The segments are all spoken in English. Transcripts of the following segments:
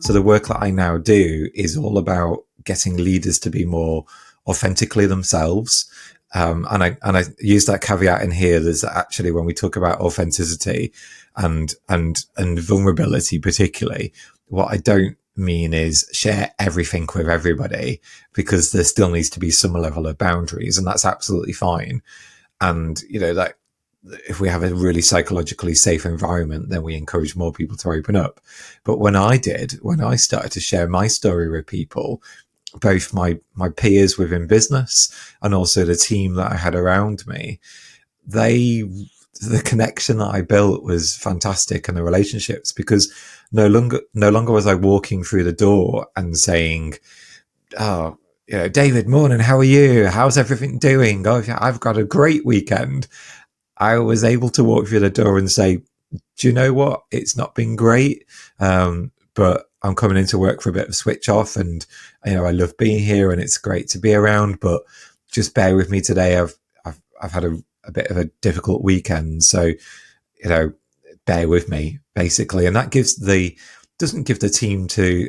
So the work that I now do is all about getting leaders to be more authentically themselves. And I use that caveat in here. There's actually, when we talk about authenticity and vulnerability particularly, what I don't mean is share everything with everybody, because there still needs to be some level of boundaries, and that's absolutely fine. And, that if we have a really psychologically safe environment, then we encourage more people to open up. But when I started to share my story with people, both my peers within business and also the team that I had around me, the connection that I built was fantastic, and the relationships, because no longer was I walking through the door and saying, "Oh, David, morning, how are you? How's everything doing? Oh, I've got a great weekend." I was able to walk through the door and say, "Do you know what? It's not been great, but I'm coming into work for a bit of switch off, and I love being here, and it's great to be around. But just bear with me today. I've had a bit of a difficult weekend, so bear with me, basically." And that doesn't give the team to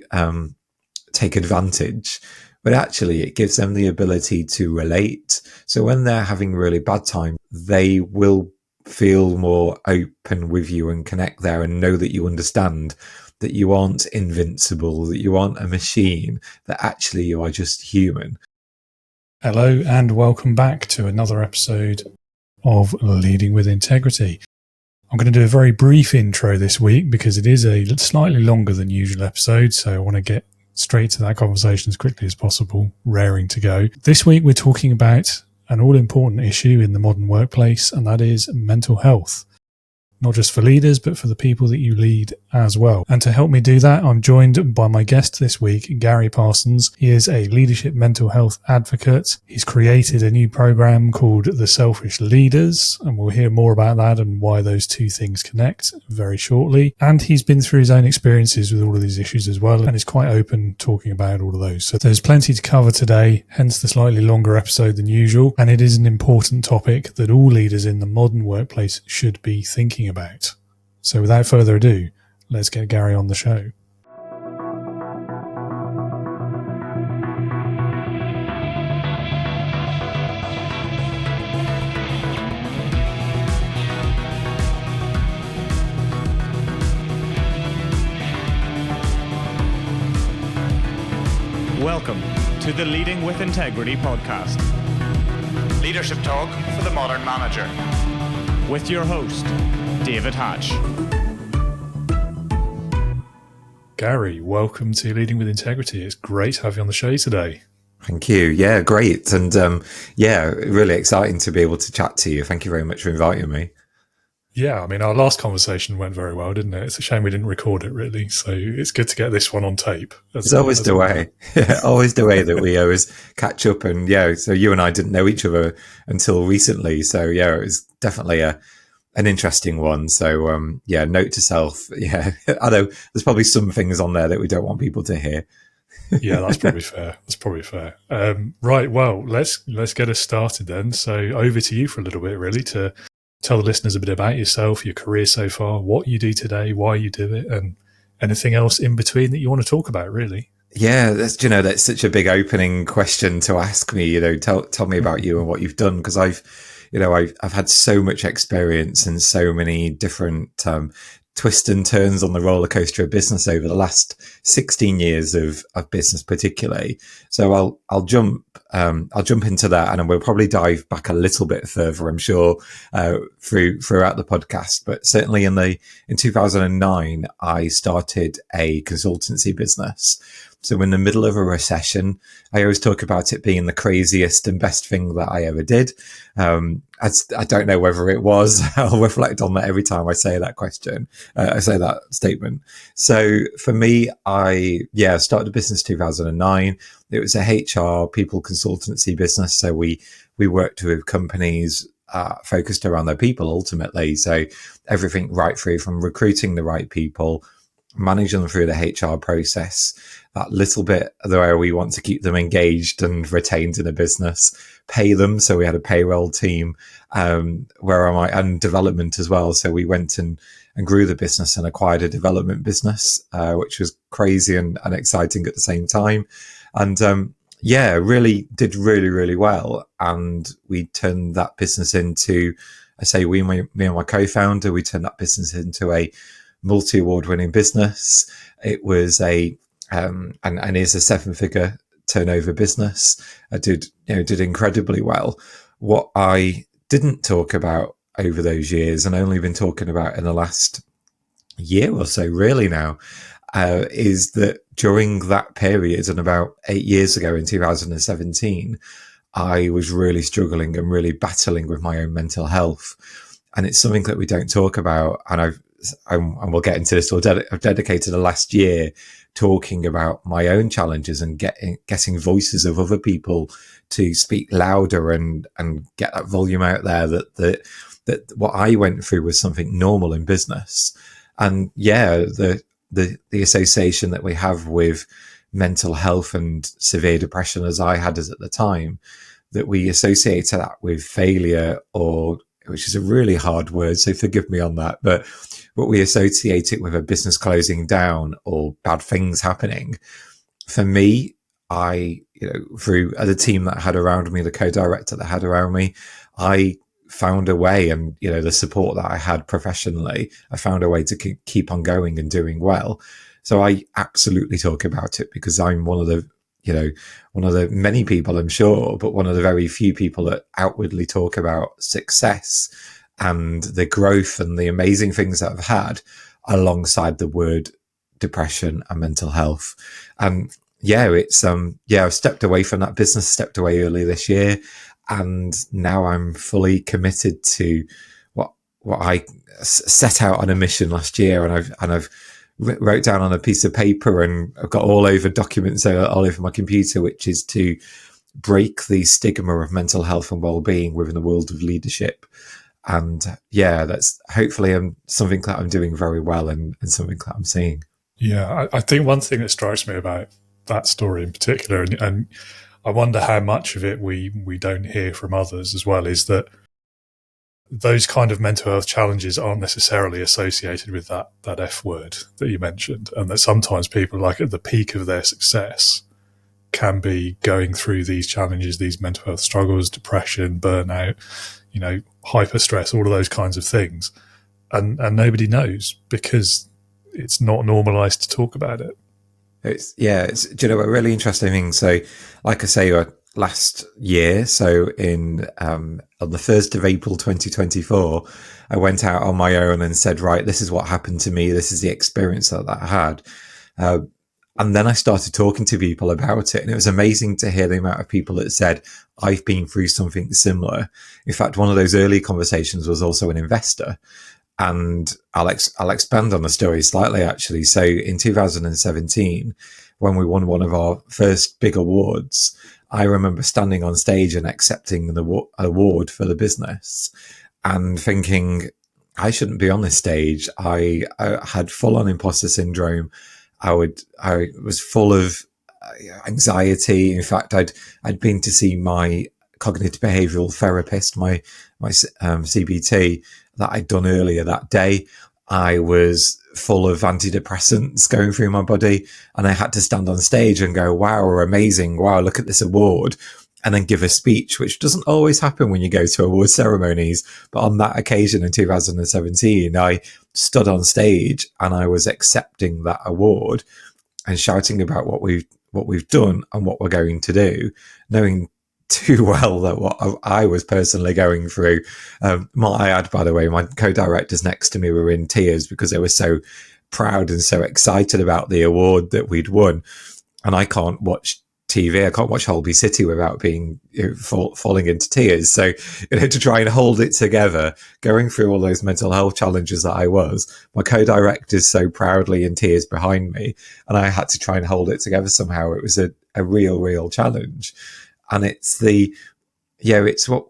take advantage, but actually it gives them the ability to relate. So when they're having really bad time, they will feel more open with you and connect there, and know that you understand that you aren't invincible, that you aren't a machine, that actually you are just human. Hello and welcome back to another episode of Leading with Integrity. I'm going to do a very brief intro this week because it is a slightly longer than usual episode, so I want to get straight to that conversation as quickly as possible, raring to go. This week we're talking about an all-important issue in the modern workplace, and that is mental health. Not just for leaders, but for the people that you lead as well. And to help me do that, I'm joined by my guest this week, Gary Parsons. He is a leadership mental health advocate. He's created a new program called The Selfish Leaders, and we'll hear more about that and why those two things connect very shortly. And he's been through his own experiences with all of these issues as well, and is quite open talking about all of those. So there's plenty to cover today, hence the slightly longer episode than usual. And it is an important topic that all leaders in the modern workplace should be thinking about. So without further ado, let's get Gary on the show. Welcome to the Leading with Integrity podcast. Leadership talk for the modern manager. With your host, David Hatch. Gary, welcome to Leading with Integrity. It's great to have you on the show today. Thank you. Yeah, great. And really exciting to be able to chat to you. Thank you very much for inviting me. Yeah, I mean, our last conversation went very well, didn't it? It's a shame we didn't record it, really. So it's good to get this one on tape. It's always the way. Always the way that we always catch up. And so you and I didn't know each other until recently. So it was definitely an interesting one. So note to self. Yeah, I know there's probably some things on there that we don't want people to hear. Yeah, that's probably fair. Right. Well, let's get us started then. So over to you for a little bit, really, to tell the listeners a bit about yourself, your career so far, what you do today, why you do it, and anything else in between that you want to talk about, really. Yeah, that's such a big opening question to ask me. Tell me about you and what you've done, because I've had so much experience and so many different twists and turns on the roller coaster of business over the last 16 years of business, particularly. So I'll jump into that, and we'll probably dive back a little bit further, I'm sure, throughout the podcast. But certainly in 2009, I started a consultancy business. So in the middle of a recession, I always talk about it being the craziest and best thing that I ever did. I don't know whether it was. I'll reflect on that every time I say that question. I say that statement. So for me, I started a business 2009. It was a HR people consultancy business. So we worked with companies focused around their people ultimately. So everything right through from recruiting the right people, managing them through the HR process, that little bit where we want to keep them engaged and retained in a business, pay them. So we had a payroll team, and development as well. So we went and and grew the business and acquired a development business, which was crazy and exciting at the same time. And really did really well. And we turned that business into, me and my co-founder, we turned that business into a multi-award winning business. It was and is a 7-figure turnover business. I did incredibly well. What I didn't talk about over those years, and only been talking about in the last year or so really now, is that during that period, and about 8 years ago in 2017, I was really struggling and really battling with my own mental health. And it's something that we don't talk about. And we'll get into this. I've dedicated the last year talking about my own challenges and getting voices of other people to speak louder and get that volume out there that what I went through was something normal in business. And the association that we have with mental health and severe depression, as I had as at the time, that we associate that with failure, or, which is a really hard word, so forgive me on that, but we associate it with a business closing down or bad things happening. For me, through the team that I had around me, the co-director that I had around me, I found a way, and the support that I had professionally, I found a way to keep on going and doing well. So I absolutely talk about it, because I'm one of the many people, I'm sure, but one of the very few people that outwardly talk about success and the growth and the amazing things that I've had alongside the word depression and mental health. And I've stepped away from that business, stepped away early this year. And now I'm fully committed to what I set out on a mission last year, and I've wrote down on a piece of paper, and I've got all over documents all over my computer, which is to break the stigma of mental health and well-being within the world of leadership. And that's hopefully something that I'm doing very well, and something that I'm seeing. Yeah, I think one thing that strikes me about that story in particular, and I wonder how much of it we don't hear from others as well, is that those kind of mental health challenges aren't necessarily associated with that F word that you mentioned, and that sometimes people, like at the peak of their success, can be going through these challenges, these mental health struggles, depression, burnout, hyper stress, all of those kinds of things, and nobody knows, because it's not normalized to talk about it. It's a really interesting thing. So, like I say, last year, so on the 1st of April 2024, I went out on my own and said, right, this is what happened to me. This is the experience that I had. And then I started talking to people about it. And it was amazing to hear the amount of people that said, I've been through something similar. In fact, one of those early conversations was also an investor. And I'll expand on the story slightly, actually. So in 2017, when we won one of our first big awards, I remember standing on stage and accepting the award for the business and thinking, I shouldn't be on this stage. I had full-on imposter syndrome. I was full of anxiety. In fact, I'd been to see my cognitive behavioral therapist, my CBT, that I'd done earlier that day. I was full of antidepressants going through my body, and I had to stand on stage and go, wow, we're amazing. Wow, look at this award. And then give a speech, which doesn't always happen when you go to award ceremonies. But on that occasion in 2017, I stood on stage and I was accepting that award and shouting about what we've done and what we're going to do, knowing too well that what I was personally going through. By the way, my co-directors next to me were in tears because they were so proud and so excited about the award that we'd won. And I can't watch TV. I can't watch Holby City without being falling into tears. So, to try and hold it together, going through all those mental health challenges that I was, my co-directors so proudly in tears behind me, and I had to try and hold it together somehow. It was a real challenge. And it's what,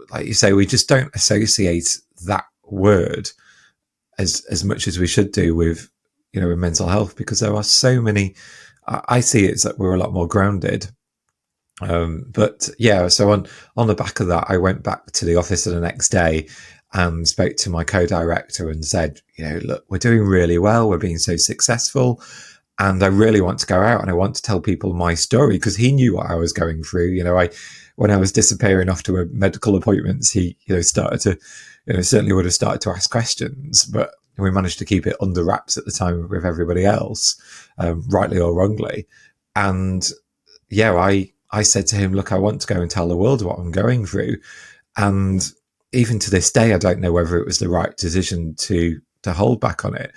like you say, we just don't associate that word as much as we should do with, with mental health, because there are so many. I see it's that we're a lot more grounded. So on the back of that, I went back to the office the next day and spoke to my co-director and said, look, we're doing really well. We're being so successful. And I really want to go out and I want to tell people my story, because he knew what I was going through. When I was disappearing off to medical appointments, he, started to, certainly would have started to ask questions, but we managed to keep it under wraps at the time with everybody else, rightly or wrongly. And I said to him, look, I want to go and tell the world what I'm going through. And even to this day, I don't know whether it was the right decision to hold back on it.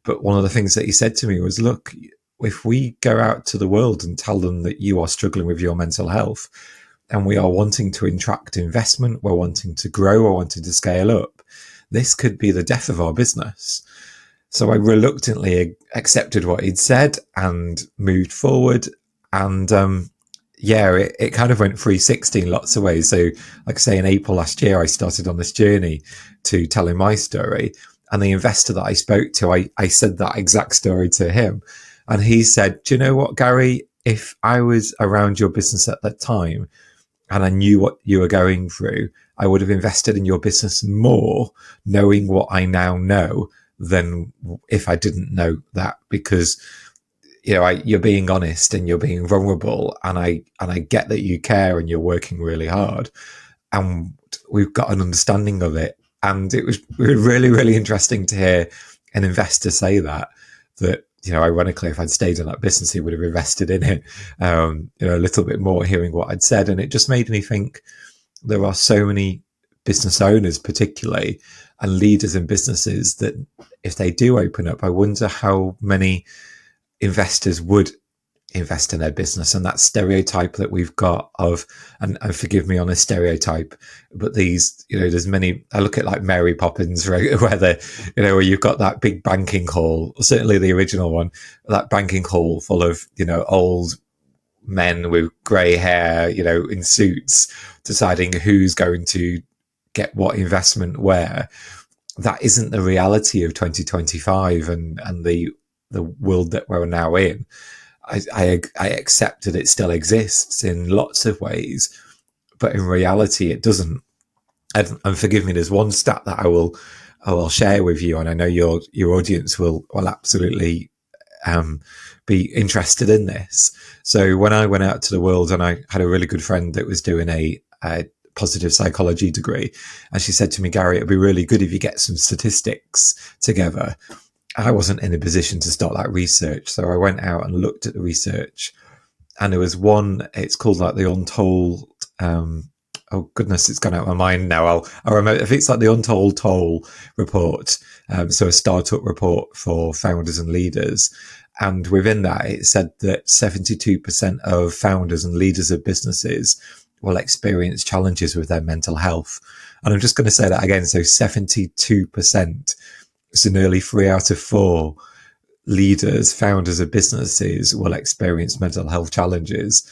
But one of the things that he said to me was, look, if we go out to the world and tell them that you are struggling with your mental health and we are wanting to attract investment, we're wanting to grow, we're wanting to scale up, this could be the death of our business. So I reluctantly accepted what he'd said and moved forward. And it kind of went 360 in lots of ways. So like I say, in April last year, I started on this journey to telling my story. And the investor that I spoke to, I said that exact story to him. And he said, do you know what, Gary, if I was around your business at that time and I knew what you were going through, I would have invested in your business more, knowing what I now know, than if I didn't know that. Because, you're being honest and you're being vulnerable. And I get that you care and you're working really hard. And we've got an understanding of it. And it was really, really interesting to hear an investor say that, ironically, if I'd stayed in that business, he would have invested in it, a little bit more, hearing what I'd said. And it just made me think there are so many business owners, particularly, and leaders in businesses that if they do open up, I wonder how many investors would invest in their business. And that stereotype that we've got of, and forgive me on a stereotype, but these, there's many, I look at like Mary Poppins, right, where you've got that big banking hall, certainly the original one, that banking hall full of, old men with grey hair, in suits, deciding who's going to get what investment where. That isn't the reality of 2025 and the world that we're now in. I accept that it still exists in lots of ways, but in reality, it doesn't. And forgive me, there's one stat that I will share with you, and I know your audience will absolutely be interested in this. So when I went out to the world, and I had a really good friend that was doing a positive psychology degree, and she said to me, Gary, it'd be really good if you get some statistics together. I wasn't in a position to start that research. So I went out and looked at the research, and there was one, it's called like the Untold, oh goodness, it's gone out of my mind now. I'll remember if it's like the Untold Toll report. So a startup report for founders and leaders. And within that, it said that 72% of founders and leaders of businesses will experience challenges with their mental health. And I'm just going to say that again. So 72%. So nearly 3 out of 4 leaders, founders of businesses will experience mental health challenges.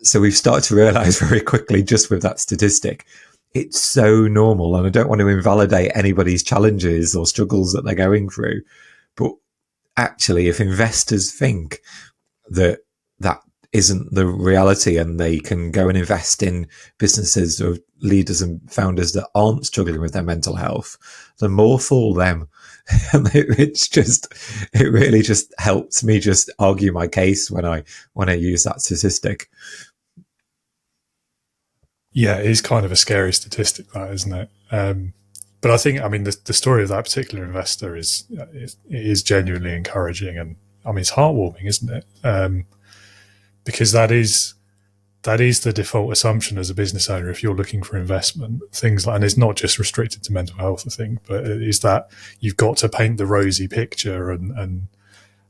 So we've started to realize very quickly, just with that statistic, it's so normal. And I don't want to invalidate anybody's challenges or struggles that they're going through. But actually, if investors think that that isn't the reality and they can go and invest in businesses of leaders and founders that aren't struggling with their mental health, then more fool them. And it really just helps me just argue my case when I use that statistic. Yeah, it is kind of a scary statistic, that, isn't it? But I think, the story of that particular investor is genuinely encouraging, and it's heartwarming, isn't it? Because that is the default assumption as a business owner. If you're looking for investment, things like, and it's not just restricted to mental health, I think, but it is that you've got to paint the rosy picture, and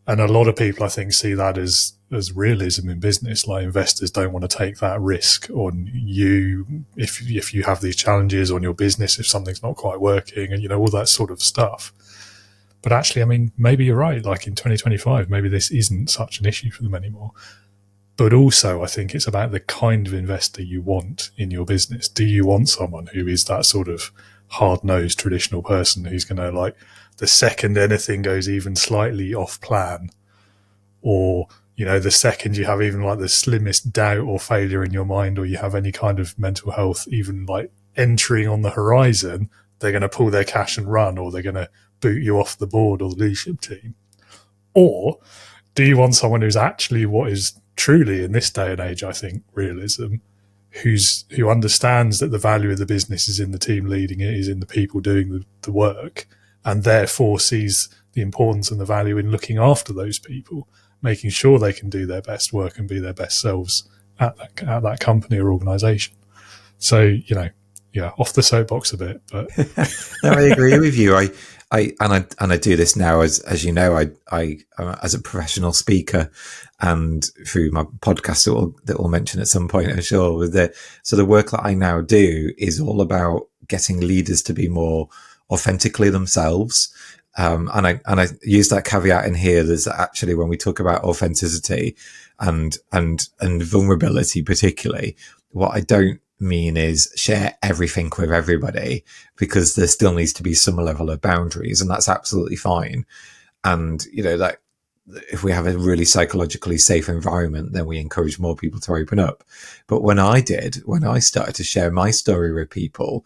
a lot of people, I think, see that as realism in business. Like, investors don't want to take that risk on you if you have these challenges on your business, if something's not quite working, and all that sort of stuff. But actually, maybe you're right. Like in 2025, maybe this isn't such an issue for them anymore. But also, I think it's about the kind of investor you want in your business. Do you want someone who is that sort of hard-nosed traditional person who's going to, like, the second anything goes even slightly off plan, or, the second you have even like the slimmest doubt or failure in your mind, or you have any kind of mental health even like entering on the horizon, they're going to pull their cash and run, or they're going to boot you off the board or the leadership team? Or do you want someone who's actually what is truly, in this day and age, I think, realism, who understands that the value of the business is in the team leading it, is in the people doing the work, and therefore sees the importance and the value in looking after those people, making sure they can do their best work and be their best selves at that company or organisation. So, off the soapbox a bit, but no, I agree with you. I do this now as you know, I as a professional speaker and through my podcast that we'll mention at some point, I'm sure. So the work that I now do is all about getting leaders to be more authentically themselves. And I use that caveat in here. There's actually, when we talk about authenticity and vulnerability, particularly, what I don't mean is share everything with everybody, because there still needs to be some level of boundaries, and that's absolutely fine. And, that if we have a really psychologically safe environment, then we encourage more people to open up. But when I started to share my story with people,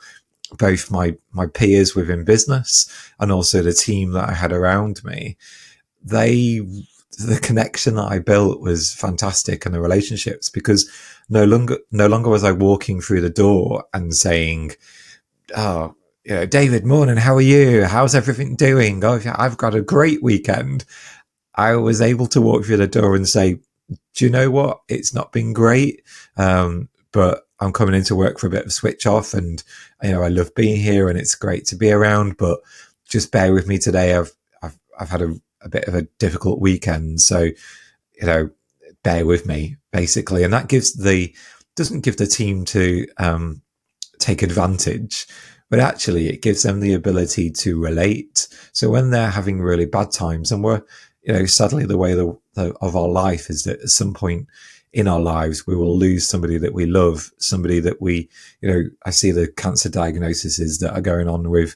both my peers within business and also the team that I had around me, the connection that I built was fantastic, and the relationships, because no longer was I walking through the door and saying, "Oh, David, morning, how are you? How's everything doing? Oh, I've got a great weekend." I was able to walk through the door and say, "Do you know what? It's not been great, but I'm coming into work for a bit of switch off, and I love being here, and it's great to be around. But just bear with me today. I've had a bit of a difficult weekend, so bear with me," basically. And that doesn't give the team to take advantage, but actually it gives them the ability to relate. So when they're having really bad times, and we're sadly the way of our life is that at some point in our lives we will lose somebody that we love, somebody that we I see the cancer diagnoses that are going on with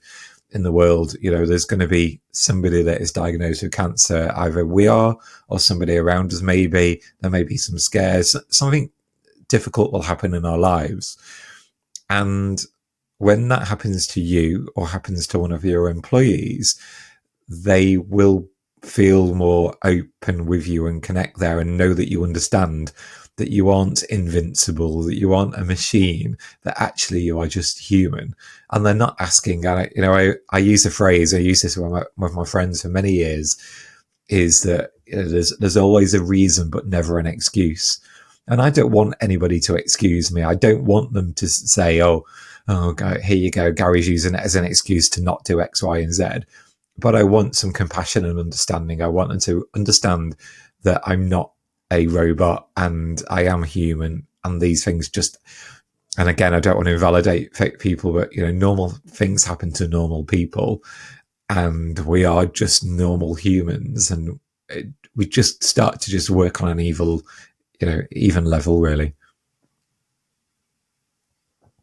in the world. There's going to be somebody that is diagnosed with cancer. Either we are, or somebody around us maybe. There may be some scares. Something difficult will happen in our lives. And when that happens to you or happens to one of your employees, they will feel more open with you and connect there and know that you understand that you aren't invincible, that you aren't a machine, that actually you are just human. And they're not asking, I use a phrase, I use this with my friends for many years, is that there's always a reason but never an excuse. And I don't want anybody to excuse me. I don't want them to say, oh, here you go, Gary's using it as an excuse to not do X, Y, and Z. But I want some compassion and understanding. I want them to understand that I'm not a robot and I am human, and these things and again, I don't want to invalidate fake people, but normal things happen to normal people, and we are just normal humans, and we just start to just work on an even level, really.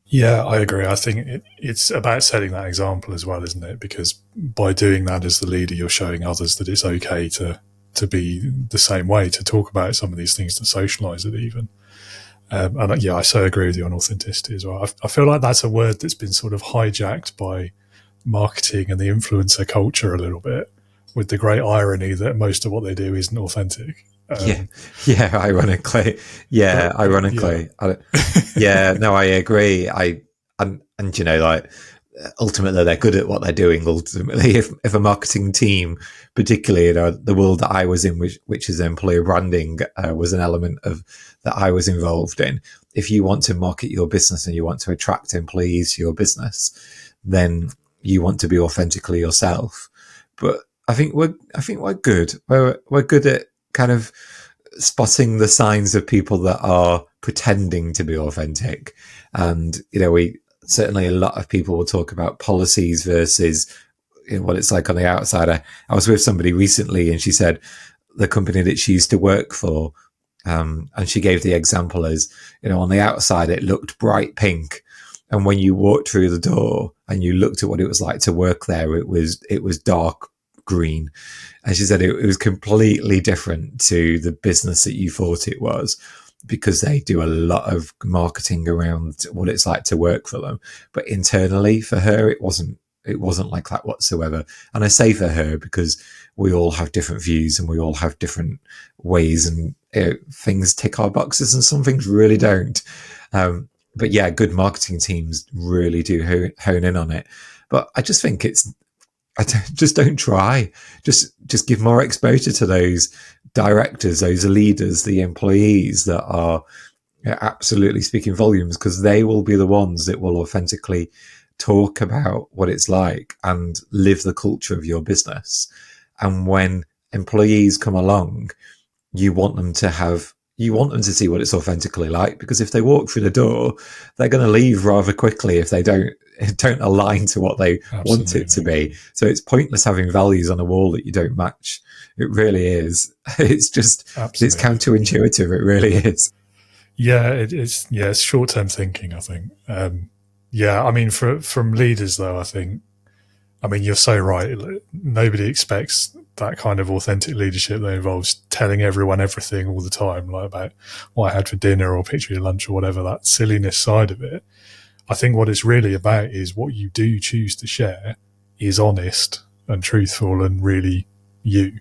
Yeah, I agree. I think it's about setting that example as well, isn't it? Because by doing that as the leader, you're showing others that it's okay to be the same way, to talk about some of these things, to socialise it even. And I so agree with you on authenticity as well. I feel like that's a word that's been sort of hijacked by marketing and the influencer culture a little bit, with the great irony that most of what they do isn't authentic. Ironically. No, I agree. Ultimately they're good at what they're doing. Ultimately, if a marketing team, particularly the world that I was in, which is employer branding, was an element of that I was involved in. If you want to market your business and you want to attract employees to your business, then you want to be authentically yourself. But I think we're good. We're good at kind of spotting the signs of people that are pretending to be authentic. And, certainly a lot of people will talk about policies versus what it's like on the outside. I was with somebody recently and she said the company that she used to work for, and she gave the example as, on the outside it looked bright pink. And when you walked through the door and you looked at what it was like to work there, it was dark green. And she said it was completely different to the business that you thought it was, because they do a lot of marketing around what it's like to work for them. But internally for her, it wasn't it wasn't like that whatsoever. And I say for her because we all have different views and we all have different ways, and things tick our boxes and some things really don't. But yeah, good marketing teams really do hone in on it. But I just think just don't try. Just give more exposure to those directors, those leaders, the employees that are absolutely speaking volumes, because they will be the ones that will authentically talk about what it's like and live the culture of your business. And when employees come along, you want them to see what it's authentically like, because if they walk through the door, they're going to leave rather quickly if they don't align to what they want it to be. So it's pointless having values on a wall that you don't match. It really is. It's just, it's counterintuitive. It really is. Yeah, it's short-term thinking, I think. I mean, from leaders though, I mean, you're so right. Nobody expects that kind of authentic leadership that involves telling everyone everything all the time, like about what I had for dinner or picture your lunch or whatever, that silliness side of it. I think what it's really about is what you do choose to share is honest and truthful and really you.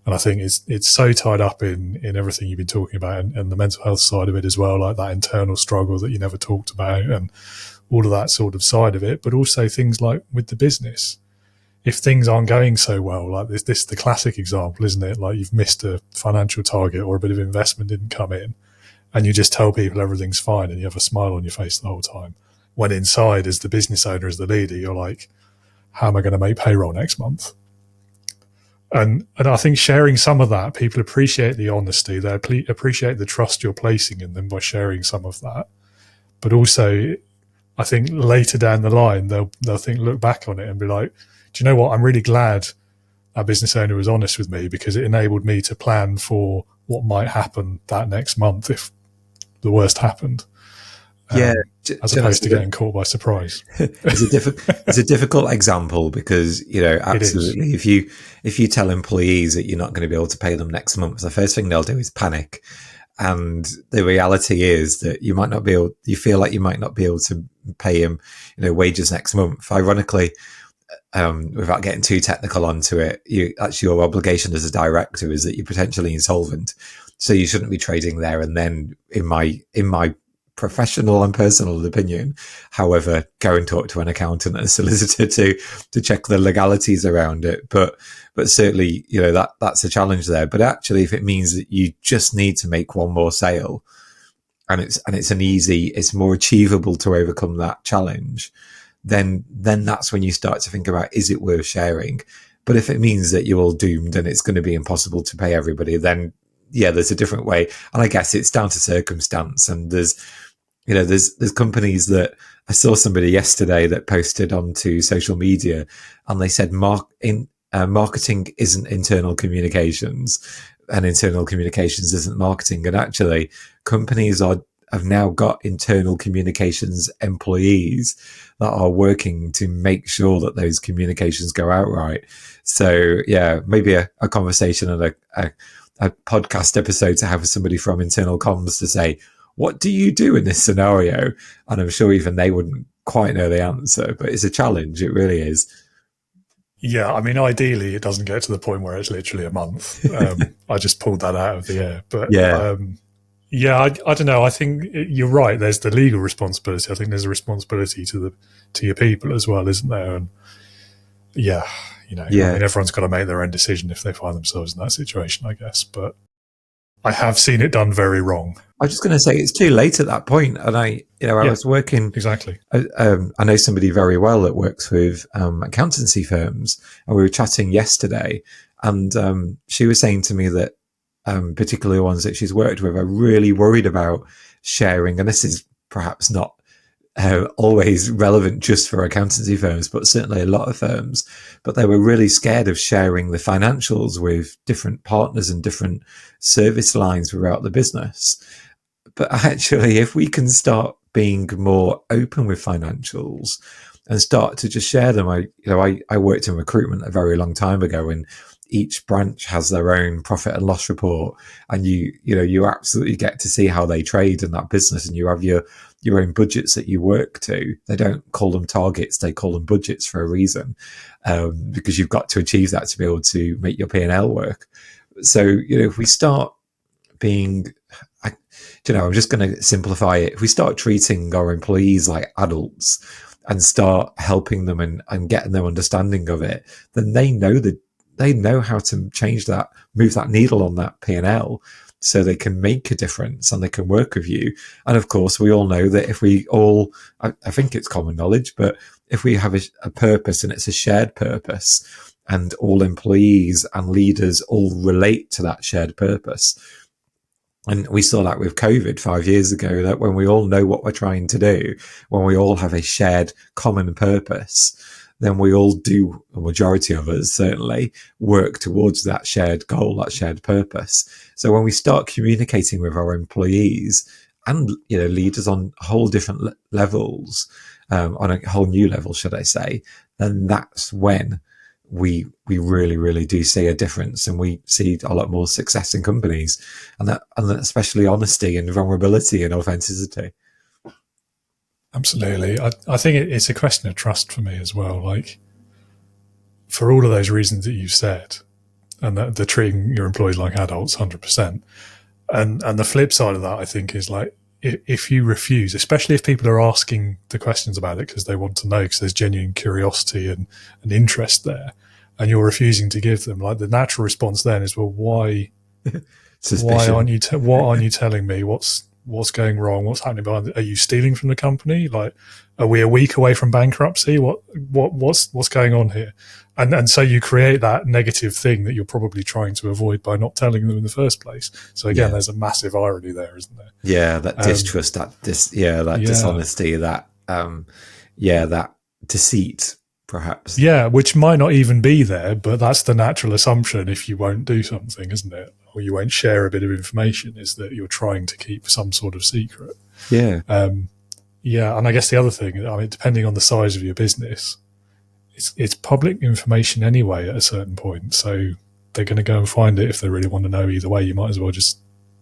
And I think it's so tied up in everything you've been talking about, and the mental health side of it as well, like that internal struggle that you never talked about and all of that sort of side of it, but also things like with the business. If things aren't going so well, like this is the classic example, isn't it? Like you've missed a financial target or a bit of investment didn't come in, and you just tell people everything's fine and you have a smile on your face the whole time. When inside, as the business owner, as the leader, you're like, how am I going to make payroll next month? And I think sharing some of that, people appreciate the honesty. They appreciate the trust you're placing in them by sharing some of that. But also, I think later down the line, they'll look back on it and be like, do you know what? I'm really glad that business owner was honest with me, because it enabled me to plan for what might happen that next month if the worst happened. As opposed to getting caught by surprise. It's a difficult example because, absolutely, if you tell employees that you're not going to be able to pay them next month, the first thing they'll do is panic. And the reality is that you feel like you might not be able to pay him, wages next month. Ironically, without getting too technical onto it, your obligation as a director is that you're potentially insolvent. So you shouldn't be trading there and then, in my professional and personal opinion. However, go and talk to an accountant and a solicitor to check the legalities around it. But certainly, that's a challenge there. But actually, if it means that you just need to make one more sale, and it's more achievable to overcome that challenge, then that's when you start to think about, is it worth sharing? But if it means that you're all doomed and it's going to be impossible to pay everybody, then yeah, there's a different way. And I guess it's down to circumstance. And there's companies that I saw somebody yesterday that posted onto social media, and they said marketing isn't internal communications, and internal communications isn't marketing. And actually, companies have now got internal communications employees that are working to make sure that those communications go out right. So yeah, maybe a conversation and a podcast episode to have with somebody from internal comms to say, what do you do in this scenario? And I'm sure even they wouldn't quite know the answer, but it's a challenge. It really is. Yeah, I mean, ideally, it doesn't get to the point where it's literally a month. I just pulled that out of the air. But yeah, I don't know. I think you're right. There's the legal responsibility. I think there's a responsibility to your people as well, isn't there? And I mean, everyone's got to make their own decision if they find themselves in that situation, I guess. But I have seen it done very wrong. I was just going to say, it's too late at that point. And I was working. Exactly. I know somebody very well that works with accountancy firms, and we were chatting yesterday, and she was saying to me that particularly ones that she's worked with are really worried about sharing. And this is perhaps not always relevant just for accountancy firms, but certainly a lot of firms. But they were really scared of sharing the financials with different partners and different service lines throughout the business. But actually, if we can start being more open with financials and start to just share them, I worked in recruitment a very long time ago, and each branch has their own profit and loss report, and you absolutely get to see how they trade in that business, and you have your your own budgets that you work to. They don't call them targets; they call them budgets for a reason, because you've got to achieve that to be able to make your P&L work. So, if we start being, I'm just going to simplify it. If we start treating our employees like adults and start helping them and getting their understanding of it, then they know how to change that, move that needle on that P&L, so they can make a difference and they can work with you. And of course, we all know that if we all, I think it's common knowledge, but if we have a purpose and it's a shared purpose, and all employees and leaders all relate to that shared purpose. And we saw that with COVID 5 years ago, that when we all know what we're trying to do, when we all have a shared common purpose, then we all do, a majority of us certainly, work towards that shared goal, that shared purpose. So when we start communicating with our employees and, leaders on whole different levels, on a whole new level, should I say, then that's when we really, really do see a difference, and we see a lot more success in companies, and that especially honesty and vulnerability and authenticity. Absolutely. I think it's a question of trust for me as well. Like, for all of those reasons that you've said, and that they're treating your employees like adults, 100%. And the flip side of that, I think, is like, if you refuse, especially if people are asking the questions about it because they want to know, because there's genuine curiosity and interest there, and you're refusing to give them, like, the natural response then is, well, why aren't you what aren't you telling me? What's going wrong? What's happening behind it? Are you stealing from the company? Like, are we a week away from bankruptcy? What's going on here? And so you create that negative thing that you're probably trying to avoid by not telling them in the first place. So again, there's a massive irony there, isn't there? Yeah, that distrust, dishonesty, that deceit, perhaps. Yeah, which might not even be there, but that's the natural assumption if you won't do something, isn't it? Or you won't share a bit of information, is that you're trying to keep some sort of secret. Yeah. And I guess the other thing, I mean, depending on the size of your business, it's public information anyway at a certain point. So they're going to go and find it if they really want to know. Either way, you might as well just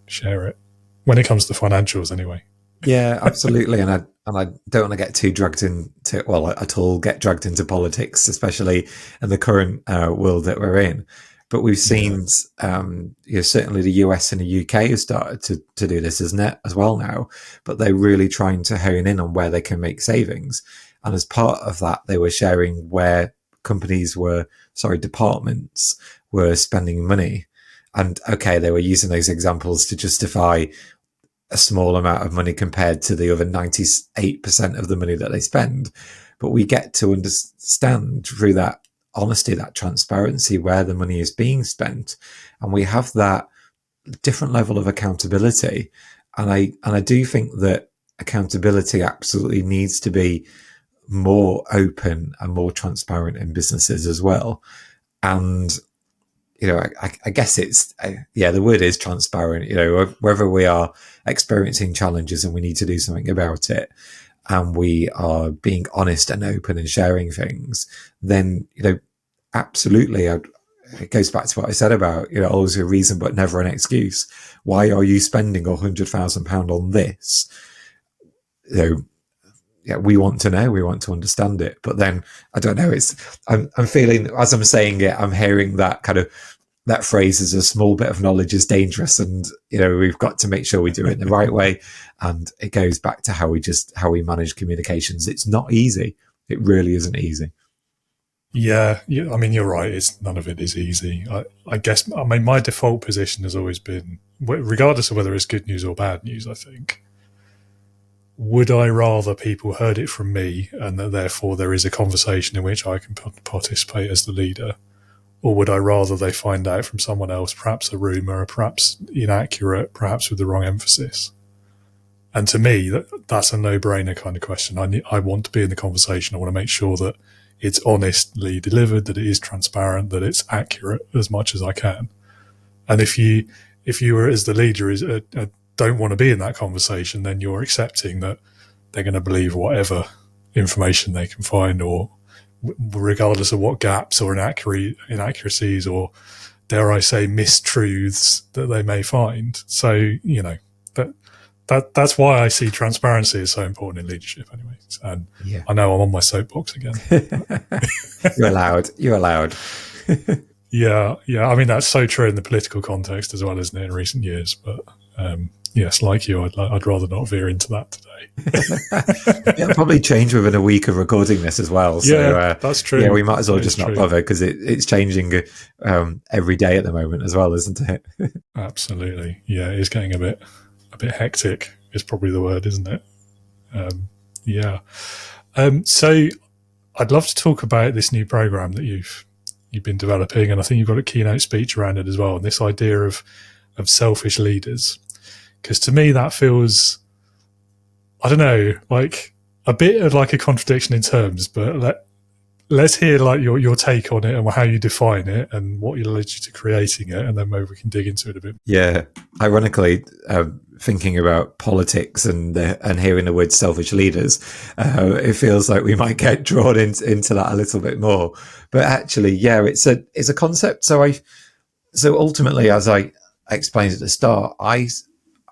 share it when it comes to financials anyway. Yeah, absolutely. And I don't want to get too dragged into, at all get dragged into politics, especially in the current world that we're in. But we've seen, certainly the US and the UK have started to do this, isn't it, as well now? But they're really trying to hone in on where they can make savings. And as part of that, they were sharing where departments were spending money. And okay, they were using those examples to justify a small amount of money compared to the other 98% of the money that they spend. But we get to understand through that honesty, that transparency, where the money is being spent. And we have that different level of accountability. And I do think that accountability absolutely needs to be more open and more transparent in businesses as well. And, I guess it's, the word is transparent, whether we are experiencing challenges and we need to do something about it, and we are being honest and open and sharing things, then, absolutely, it goes back to what I said about, always a reason but never an excuse. Why are you spending £100,000 on this? We want to know, we want to understand it. But then, I don't know, I'm feeling, as I'm saying it, I'm hearing that kind of, that phrase is a small bit of knowledge is dangerous, and we've got to make sure we do it in the right way. And it goes back to how we manage communications. It's not easy. It really isn't easy. Yeah, I mean, you're right. None of it is easy. I guess, my default position has always been, regardless of whether it's good news or bad news, I think, would I rather people heard it from me and that therefore there is a conversation in which I can participate as the leader? Or would I rather they find out from someone else, perhaps a rumour, perhaps inaccurate, perhaps with the wrong emphasis? And to me, that's a no-brainer kind of question. I want to be in the conversation. I want to make sure that it's honestly delivered, that it is transparent, that it's accurate as much as I can. And if you were, as the leader, don't want to be in that conversation, then you're accepting that they're going to believe whatever information they can find, or regardless of what gaps or inaccuracies or, dare I say, mistruths that they may find. So, that's why I see transparency is so important in leadership anyway. And I know I'm on my soapbox again. You're allowed. You're allowed. Yeah. I mean, that's so true in the political context as well, isn't it, in recent years? But yes, like you, I'd rather not veer into that today. It'll probably change within a week of recording this as well. So, that's true. Yeah, we might as well just not bother because it's changing every day at the moment as well, isn't it? Absolutely. Yeah, it's getting a bit hectic is probably the word, isn't it? So I'd love to talk about this new program that you've been developing, and I think you've got a keynote speech around it as well, and this idea of selfish leaders. Because to me that feels, I don't know, like a bit of like a contradiction in terms, but let's hear like your take on it and how you define it and what led you to creating it, and then maybe we can dig into it a bit. Yeah, ironically, thinking about politics and hearing the word selfish leaders, it feels like we might get drawn into that a little bit more. But actually, yeah, it's a concept. So ultimately, as I explained at the start,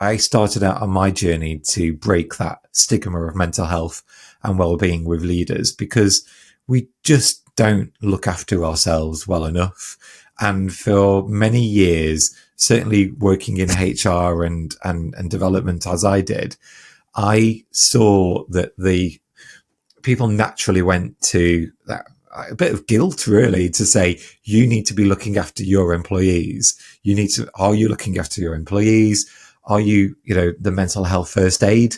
I started out on my journey to break that stigma of mental health and well-being with leaders, because we just don't look after ourselves well enough. And for many years, certainly working in HR and development as I did, I saw that the people naturally went to that, a bit of guilt really, to say, you need to be looking after your employees. Are you looking after your employees? Are you, the mental health first aid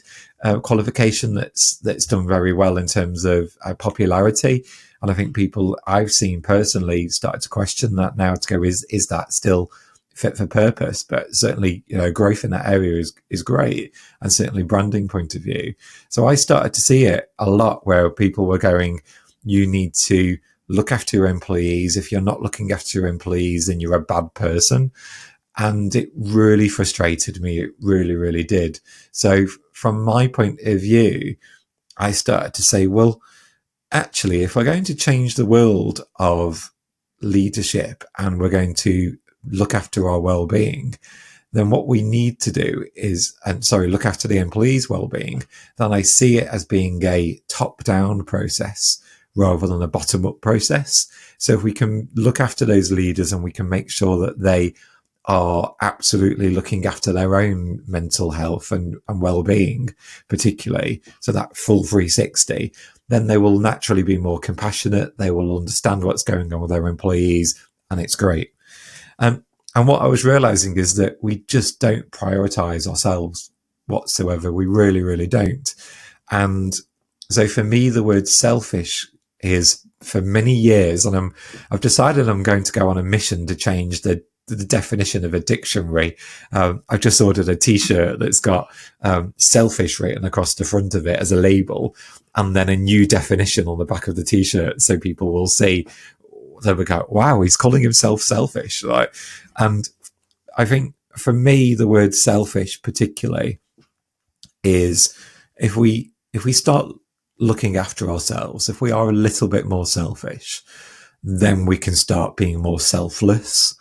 qualification that's done very well in terms of popularity? And I think people I've seen personally started to question that now, to go, is that still fit for purpose? But certainly, growth in that area is great, and certainly branding point of view. So I started to see it a lot where people were going, you need to look after your employees. If you're not looking after your employees, then you're a bad person. And it really frustrated me. It really, really did. So from my point of view, I started to say, well, actually, if we're going to change the world of leadership and we're going to look after our well-being, then what we need to do is, look after the employees' well-being, then I see it as being a top-down process rather than a bottom-up process. So if we can look after those leaders and we can make sure that they are absolutely looking after their own mental health and well-being, particularly, so that full 360, then they will naturally be more compassionate. They will understand what's going on with their employees, and it's great. And what I was realizing is that we just don't prioritize ourselves whatsoever. We really, really don't. And so for me, the word selfish is, for many years, and I've decided I'm going to go on a mission to change the definition of a dictionary. I've just ordered a t-shirt that's got selfish written across the front of it as a label, and then a new definition on the back of the t-shirt, so people will see, they will go, wow, he's calling himself selfish. And I think for me, the word selfish particularly is, if we start looking after ourselves, if we are a little bit more selfish, then we can start being more selfless.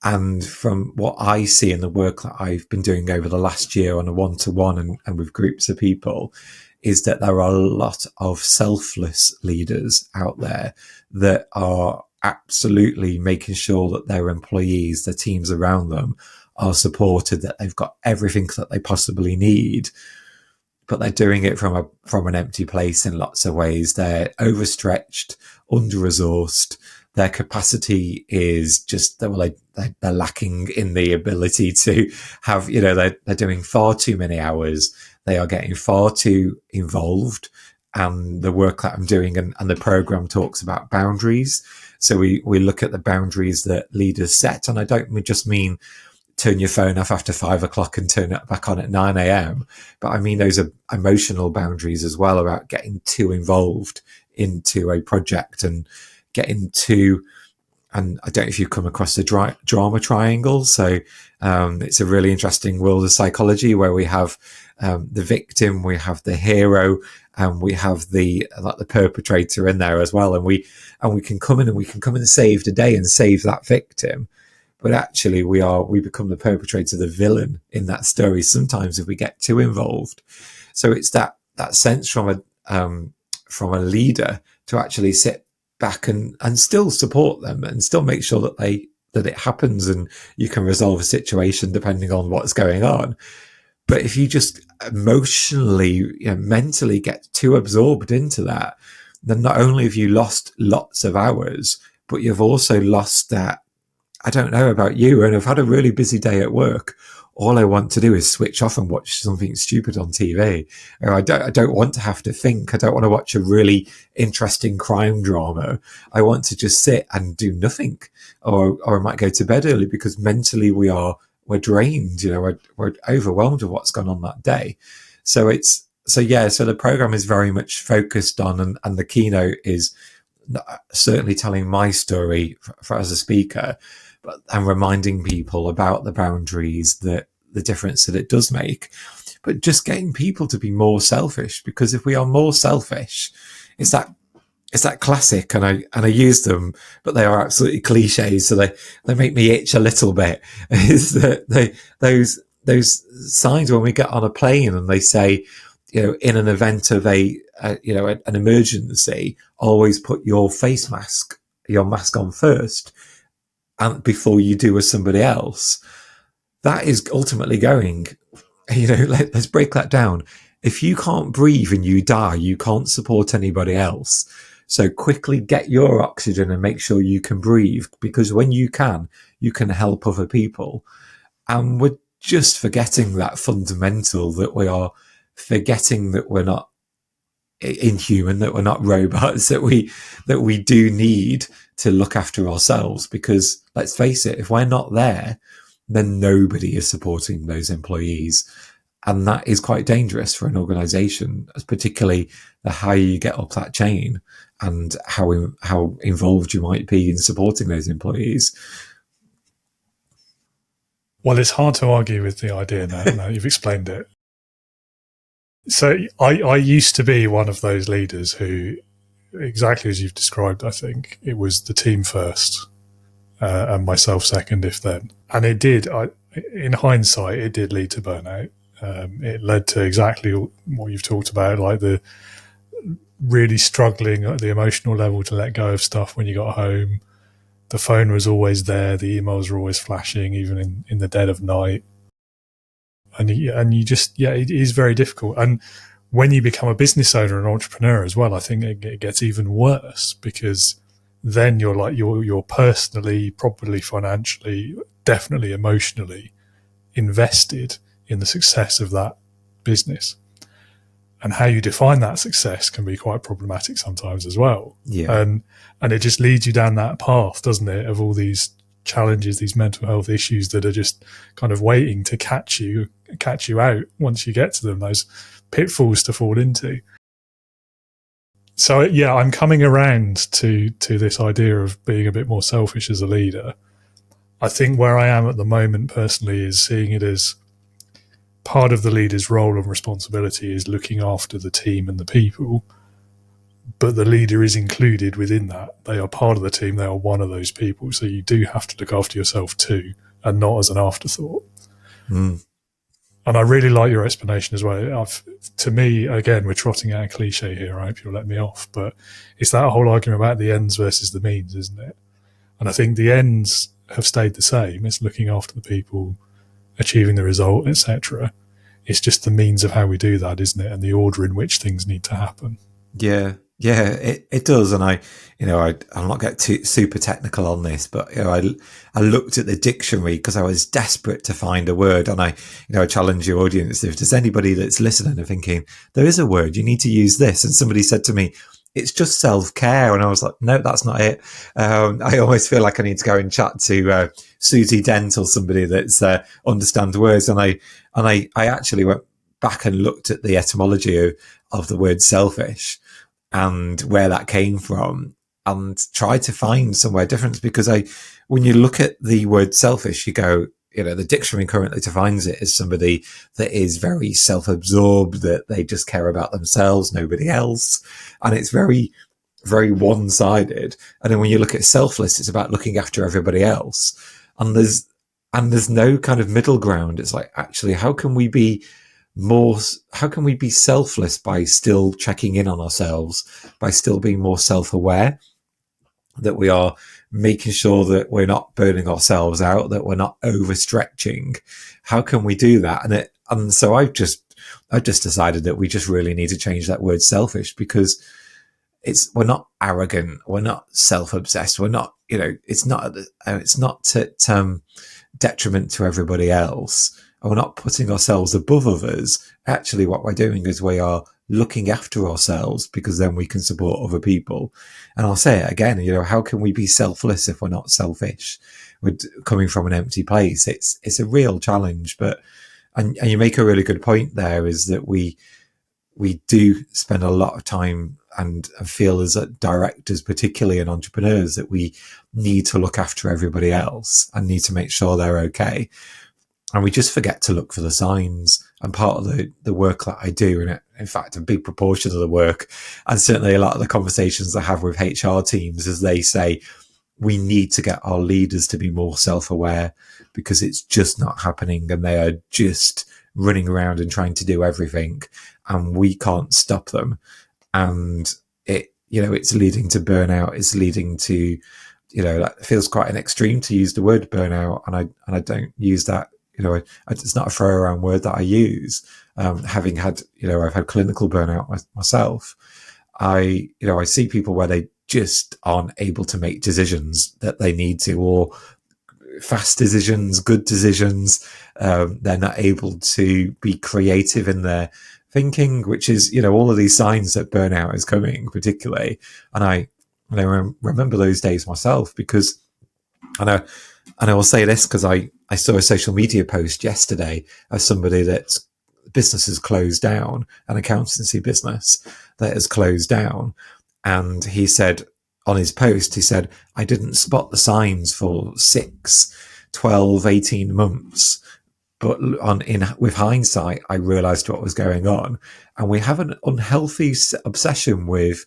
And from what I see in the work that I've been doing over the last year on a one-to-one and with groups of people, is that there are a lot of selfless leaders out there that are absolutely making sure that their employees, their teams around them, are supported, that they've got everything that they possibly need. But they're doing it from an empty place in lots of ways. They're overstretched, under-resourced. Their capacity is just, they're lacking in the ability to have, they're doing far too many hours. They are getting far too involved. And the work that I'm doing and the program talks about boundaries. So we look at the boundaries that leaders set. And I don't just mean turn your phone off after 5 o'clock and turn it back on at 9 a.m. But I mean, those are emotional boundaries as well, about getting too involved into a project and getting too, and I don't know if you've come across the drama triangle. So it's a really interesting world of psychology where we have the victim, we have the hero, and we have the perpetrator in there as well. And we can come in and save the day and save that victim. but actually we become the perpetrator, the villain in that story sometimes if we get too involved. So it's that sense from a leader to actually sit back and still support them and still make sure that it happens and you can resolve a situation depending on what's going on. But if you just emotionally, mentally get too absorbed into that, then not only have you lost lots of hours, but you've also lost that. I don't know about you, and I've had a really busy day at work. All I want to do is switch off and watch something stupid on TV. I don't want to have to think. I don't want to watch a really interesting crime drama. I want to just sit and do nothing, or I might go to bed early because mentally we're drained. We're overwhelmed with what's gone on that day. So the program is very much focused on, and the keynote is certainly telling my story as a speaker, and reminding people about the boundaries, that the difference that it does make, but just getting people to be more selfish, because if we are more selfish, it's that classic, and I use them, but they are absolutely cliches, so they make me itch a little bit, is that those signs when we get on a plane and they say, in an event of an emergency, always put your mask on first, and before you do with somebody else. That is ultimately going, let's break that down. If you can't breathe and you die, you can't support anybody else. So quickly get your oxygen and make sure you can breathe, because when you can help other people. And we're just forgetting that fundamental, that we are forgetting that we're not inhuman, that we're not robots, that we do need to look after ourselves, because let's face it, if we're not there, then nobody is supporting those employees. And that is quite dangerous for an organization, particularly the higher you get up that chain and how involved you might be in supporting those employees. Well, it's hard to argue with the idea now you've explained it. So I used to be one of those leaders who, exactly as you've described, I think it was the team first and myself second, if then. And it did, in hindsight, it did lead to burnout. It led to exactly what you've talked about, like the really struggling at the emotional level to let go of stuff when you got home. The phone was always there. The emails were always flashing, even in the dead of night. And you just, it is very difficult. And when you become a business owner and entrepreneur as well, I think it gets even worse, because then you're personally, probably financially, definitely emotionally invested in the success of that business. And how you define that success can be quite problematic sometimes as well. Yeah. And it just leads you down that path, doesn't it, of all these challenges, these mental health issues that are just kind of waiting to catch you out once you get to them, those pitfalls to fall into. So I'm coming around to this idea of being a bit more selfish as a leader. I think where I am at the moment personally is seeing it as part of the leader's role and responsibility is looking after the team and the people, but the leader is included within that. They are part of the team. They are one of those people. So you do have to look after yourself too, and not as an afterthought. Mm. And I really like your explanation as well. To me, again, we're trotting out a cliche here. I hope you'll let me off, but it's that whole argument about the ends versus the means, isn't it? And I think the ends have stayed the same. It's looking after the people, achieving the result, etc. It's just the means of how we do that, isn't it? And the order in which things need to happen. Yeah, it does. And I'll not get too super technical on this, but I looked at the dictionary because I was desperate to find a word, and I challenge your audience, if there's anybody that's listening and thinking there is a word, you need to use this, and somebody said to me, it's just self-care, and I was like, no, that's not it. I always feel like I need to go and chat to Susie Dent or somebody that's understands words, and I actually went back and looked at the etymology of the word selfish and where that came from, and tried to find somewhere different, because when you look at the word selfish, you go, the dictionary currently defines it as somebody that is very self-absorbed, that they just care about themselves, nobody else. And it's very, very one-sided. And then when you look at selfless, it's about looking after everybody else. there's no kind of middle ground. It's like, actually, how can we be selfless by still checking in on ourselves, by still being more self-aware, that we are making sure that we're not burning ourselves out, that we're not overstretching? How can we do that? And so I've just decided that we just really need to change that word selfish, because we're not arrogant, we're not self-obsessed, we're not, it's not at detriment to everybody else, and we're not putting ourselves above others. Actually, what we're doing is we are looking after ourselves, because then we can support other people. And I'll say it again, how can we be selfless if we're not selfish? We're coming from an empty place. It's a real challenge, and you make a really good point there, is that we do spend a lot of time and feel as directors, particularly and entrepreneurs, that we need to look after everybody else and need to make sure they're okay. And we just forget to look for the signs. And part of the work that I do, and in fact, a big proportion of the work, and certainly a lot of the conversations I have with HR teams, is they say, we need to get our leaders to be more self-aware, because it's just not happening, and they are just running around and trying to do everything, and we can't stop them. And it's leading to burnout. It's leading to, that feels quite an extreme to use the word burnout. And I don't use that, it's not a throw around word that I use. Having had, I've had clinical burnout myself. I see people where they just aren't able to make decisions that they need to, or fast decisions, good decisions. They're not able to be creative in their thinking, which is, all of these signs that burnout is coming, particularly. And I remember those days myself, because, and I will say this, because I saw a social media post yesterday of somebody that's business has closed down, an accountancy business that has closed down. And he said on his post, I didn't spot the signs for 6, 12, 18 months. But with hindsight, I realized what was going on. And we have an unhealthy obsession with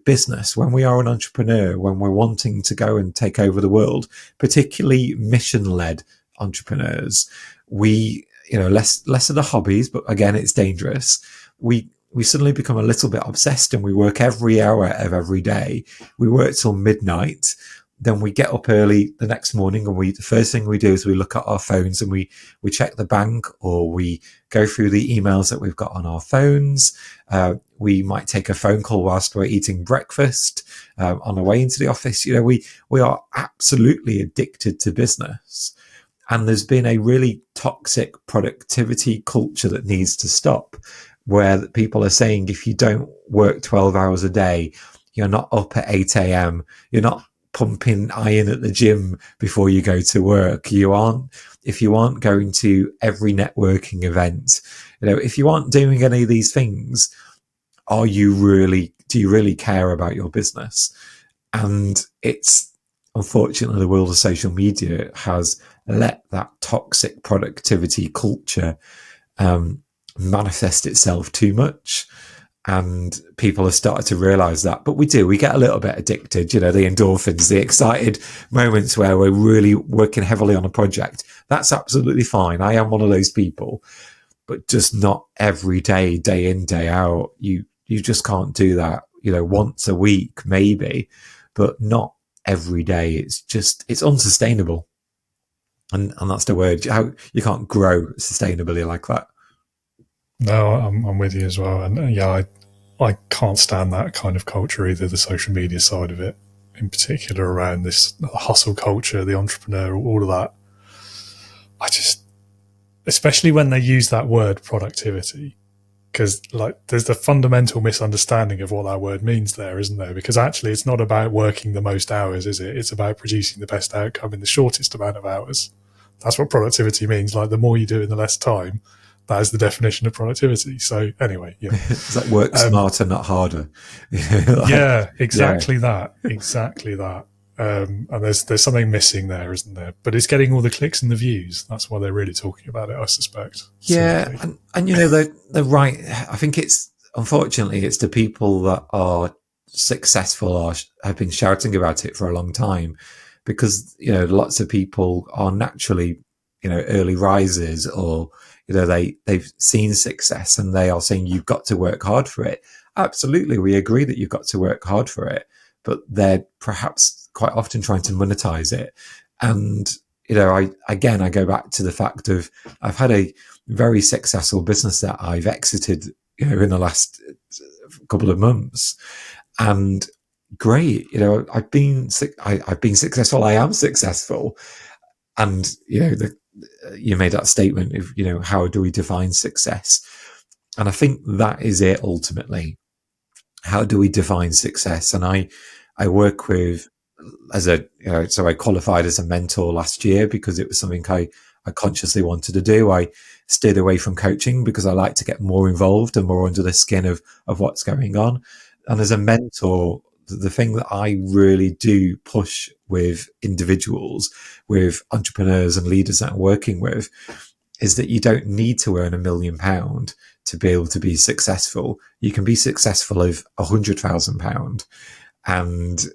business when we are an entrepreneur, when we're wanting to go and take over the world, particularly mission-led entrepreneurs. We, less of the hobbies, but again, it's dangerous. We suddenly become a little bit obsessed, and we work every hour of every day. We work till midnight. Then we get up early the next morning, and the first thing we do is we look at our phones, and we check the bank, or we go through the emails that we've got on our phones. We might take a phone call whilst we're eating breakfast on the way into the office. We are absolutely addicted to business. And there's been a really toxic productivity culture that needs to stop, where people are saying, if you don't work 12 hours a day, you're not up at 8 a.m., you're not pumping iron at the gym before you go to work. If you aren't going to every networking event, if you aren't doing any of these things, do you really care about your business? And it's, unfortunately, the world of social media has let that toxic productivity culture manifest itself too much. And people have started to realize that. But we get a little bit addicted, the endorphins, the excited moments where we're really working heavily on a project. That's absolutely fine. I am one of those people, but just not every day, day in, day out. You just can't do that, once a week, maybe, but not every day. It's unsustainable. And that's the word. You can't grow sustainably like that. No, I'm with you as well. And I can't stand that kind of culture either, the social media side of it, in particular around this hustle culture, the entrepreneur, all of that. Especially when they use that word productivity, because there's the fundamental misunderstanding of what that word means there, isn't there? Because actually it's not about working the most hours, is it? It's about producing the best outcome in the shortest amount of hours. That's what productivity means. The more you do in the less time, that is the definition of productivity. So anyway, yeah. It's like work smarter, not harder. Exactly that. And there's something missing there, isn't there? But it's getting all the clicks and the views. That's why they're really talking about it, I suspect. Yeah, and they're right. I think unfortunately, it's the people that are successful or have been shouting about it for a long time because, lots of people are naturally, early risers, or, they've seen success and they are saying you've got to work hard for it. Absolutely. We agree that you've got to work hard for it, but they're perhaps quite often trying to monetize it. And, I go back to the fact of I've had a very successful business that I've exited, in the last couple of months, and great. I've been successful. I am successful. And, you made that statement of, how do we define success? And I think that is it ultimately. How do we define success? And I work with, so I qualified as a mentor last year because it was something I consciously wanted to do. I stayed away from coaching because I like to get more involved and more under the skin of what's going on. And as a mentor, the thing that I really do push with individuals, with entrepreneurs and leaders that I'm working with, is that you don't need to earn £1 million to be able to be successful. You can be successful of £100,000. And,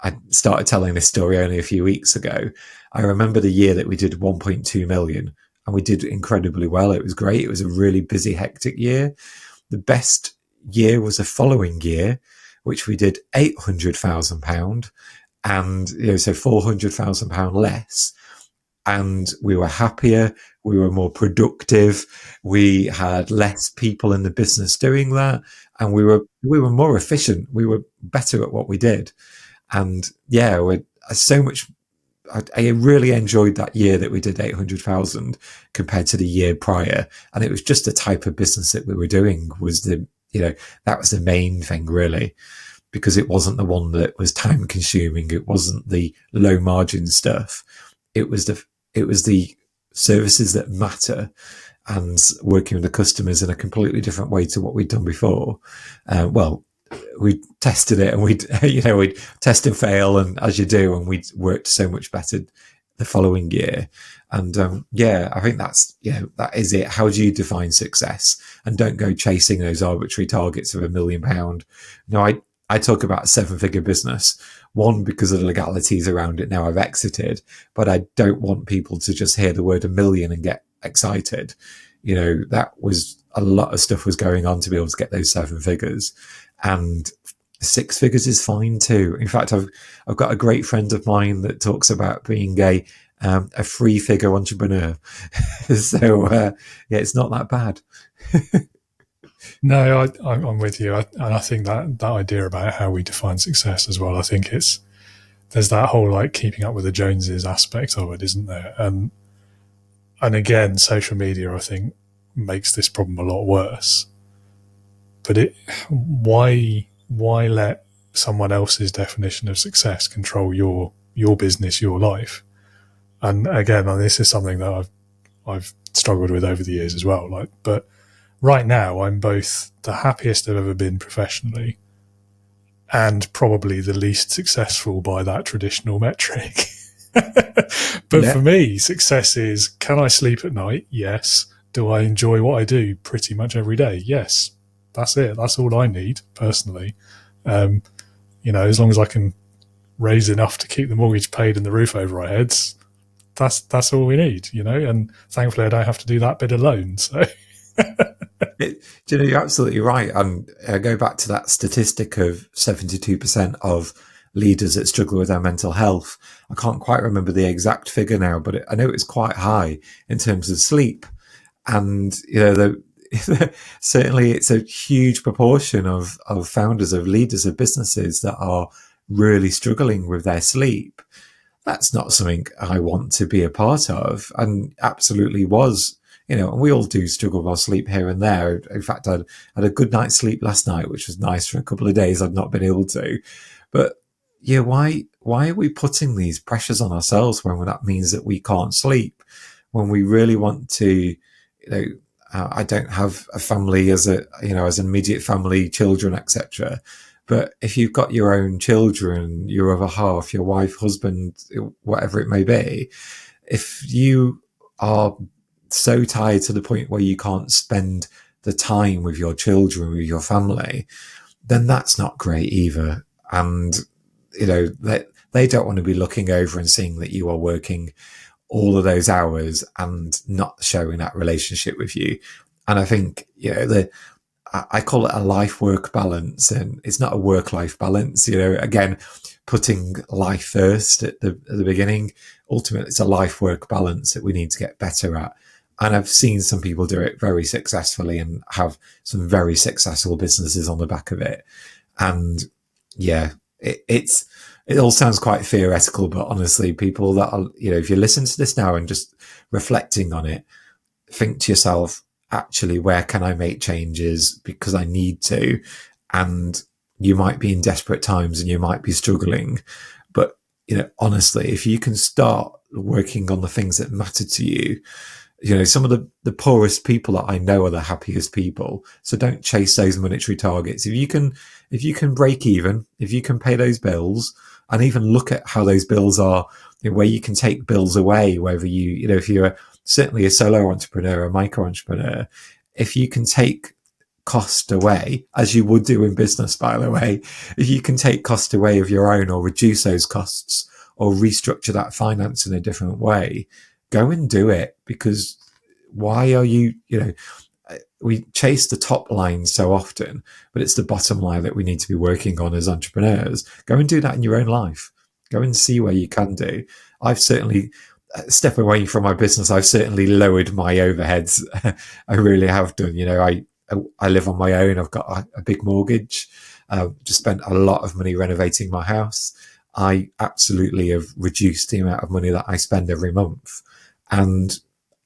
I started telling this story only a few weeks ago. I remember the year that we did 1.2 million, and we did incredibly well. It was great. It was a really busy, hectic year. The best year was the following year, which we did £800,000, and, so £400,000 less. And we were happier. We were more productive. We had less people in the business doing that. And we were more efficient. We were better at what we did. And we're so much. I really enjoyed that year that we did 800,000 compared to the year prior. And it was just the type of business that we were doing was that was the main thing really, because it wasn't the one that was time consuming. It wasn't the low margin stuff. It was the services that matter, and working with the customers in a completely different way to what we'd done before. We tested it, and we'd test and fail, and as you do, and we worked so much better the following year. And I think that is it. How do you define success? And don't go chasing those arbitrary targets of £1 million. I talk about a 7-figure business, one, because of the legalities around it now I've exited, but I don't want people to just hear the word 1 million and get excited. That was a lot of stuff was going on to be able to get those 7 figures, and 6 figures is fine too. In fact, I've got a great friend of mine that talks about being a 3-figure entrepreneur. So it's not that bad. No, I'm with you. And I think that idea about how we define success as well, I think there's that whole keeping up with the Joneses aspect of it, isn't there? And again, social media, I think, makes this problem a lot worse. But why let someone else's definition of success control your business, your life? And again, this is something that I've struggled with over the years as well. But right now, I'm both the happiest I've ever been professionally and probably the least successful by that traditional metric. But for me, success is, can I sleep at night? Yes. Do I enjoy what I do pretty much every day? Yes. That's it. That's all I need personally. As long as I can raise enough to keep the mortgage paid and the roof over our heads, that's all we need, and thankfully I don't have to do that bit alone. So you're absolutely right. And I go back to that statistic of 72% of leaders that struggle with their mental health. I can't quite remember the exact figure now, but I know it's quite high in terms of sleep. And, certainly it's a huge proportion of founders, of leaders of businesses that are really struggling with their sleep. That's not something I want to be a part of, and absolutely was, and we all do struggle with our sleep here and there. In fact, I had a good night's sleep last night, which was nice. For a couple of days I'd not been able to. But why are we putting these pressures on ourselves when that means that we can't sleep? When we really want to, I don't have a family as an immediate family, children, etc. But if you've got your own children, your other half, your wife, husband, whatever it may be, if you are so tired to the point where you can't spend the time with your children, with your family, then that's not great either. And, They don't want to be looking over and seeing that you are working all of those hours and not showing that relationship with you. And I think, I call it a life-work balance, and it's not a work-life balance. Again, putting life first at the beginning. Ultimately, it's a life-work balance that we need to get better at. And I've seen some people do it very successfully and have some very successful businesses on the back of it. And yeah, it all sounds quite theoretical, but honestly, people that are, if you listen to this now and just reflecting on it, think to yourself, actually, where can I make changes because I need to? And you might be in desperate times and you might be struggling. But, honestly, if you can start working on the things that matter to you, some of the poorest people that I know are the happiest people. So don't chase those monetary targets. If you can break even, if you can pay those bills, and even look at how those bills are, where you can take bills away, whether if you're certainly a solo entrepreneur, a micro entrepreneur, if you can take cost away, as you would do in business, by the way, if you can take cost away of your own or reduce those costs or restructure that finance in a different way, go and do it. Because why are we chase the top line so often, but it's the bottom line that we need to be working on as entrepreneurs. Go and do that in your own life. Go and see where you can do. I've certainly, step away from my business, I've certainly lowered my overheads. I really have done. I live on my own. I've got a big mortgage. Just spent a lot of money renovating my house. I absolutely have reduced the amount of money that I spend every month. And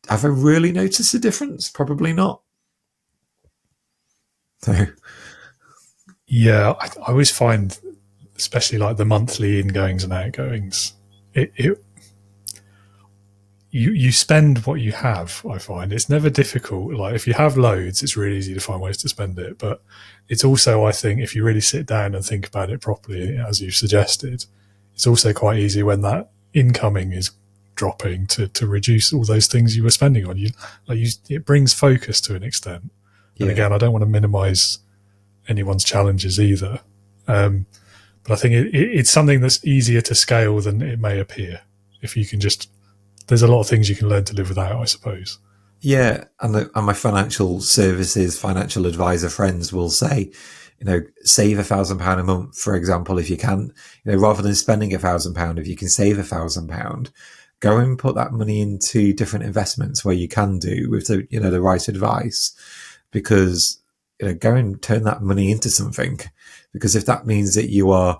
have I really noticed a difference? Probably not. So, yeah, I always find, especially like the monthly ingoings and outgoings, you spend what you have. I find it's never difficult. Like if you have loads, it's really easy to find ways to spend it. But it's also, I think, if you really sit down and think about it properly, as you've suggested, it's also quite easy when that incoming is dropping to reduce all those things you were spending on. It brings focus to an extent. And again, I don't want to minimize anyone's challenges either. But I think it's something that's easier to scale than it may appear. If you can there's a lot of things you can learn to live without, I suppose. Yeah. And my financial services, financial advisor friends will say, save £1,000 a month, for example, if you can, rather than spending £1,000, if you can save £1,000, go and put that money into different investments where you can do with the right advice. Because go and turn that money into something. Because if that means that you are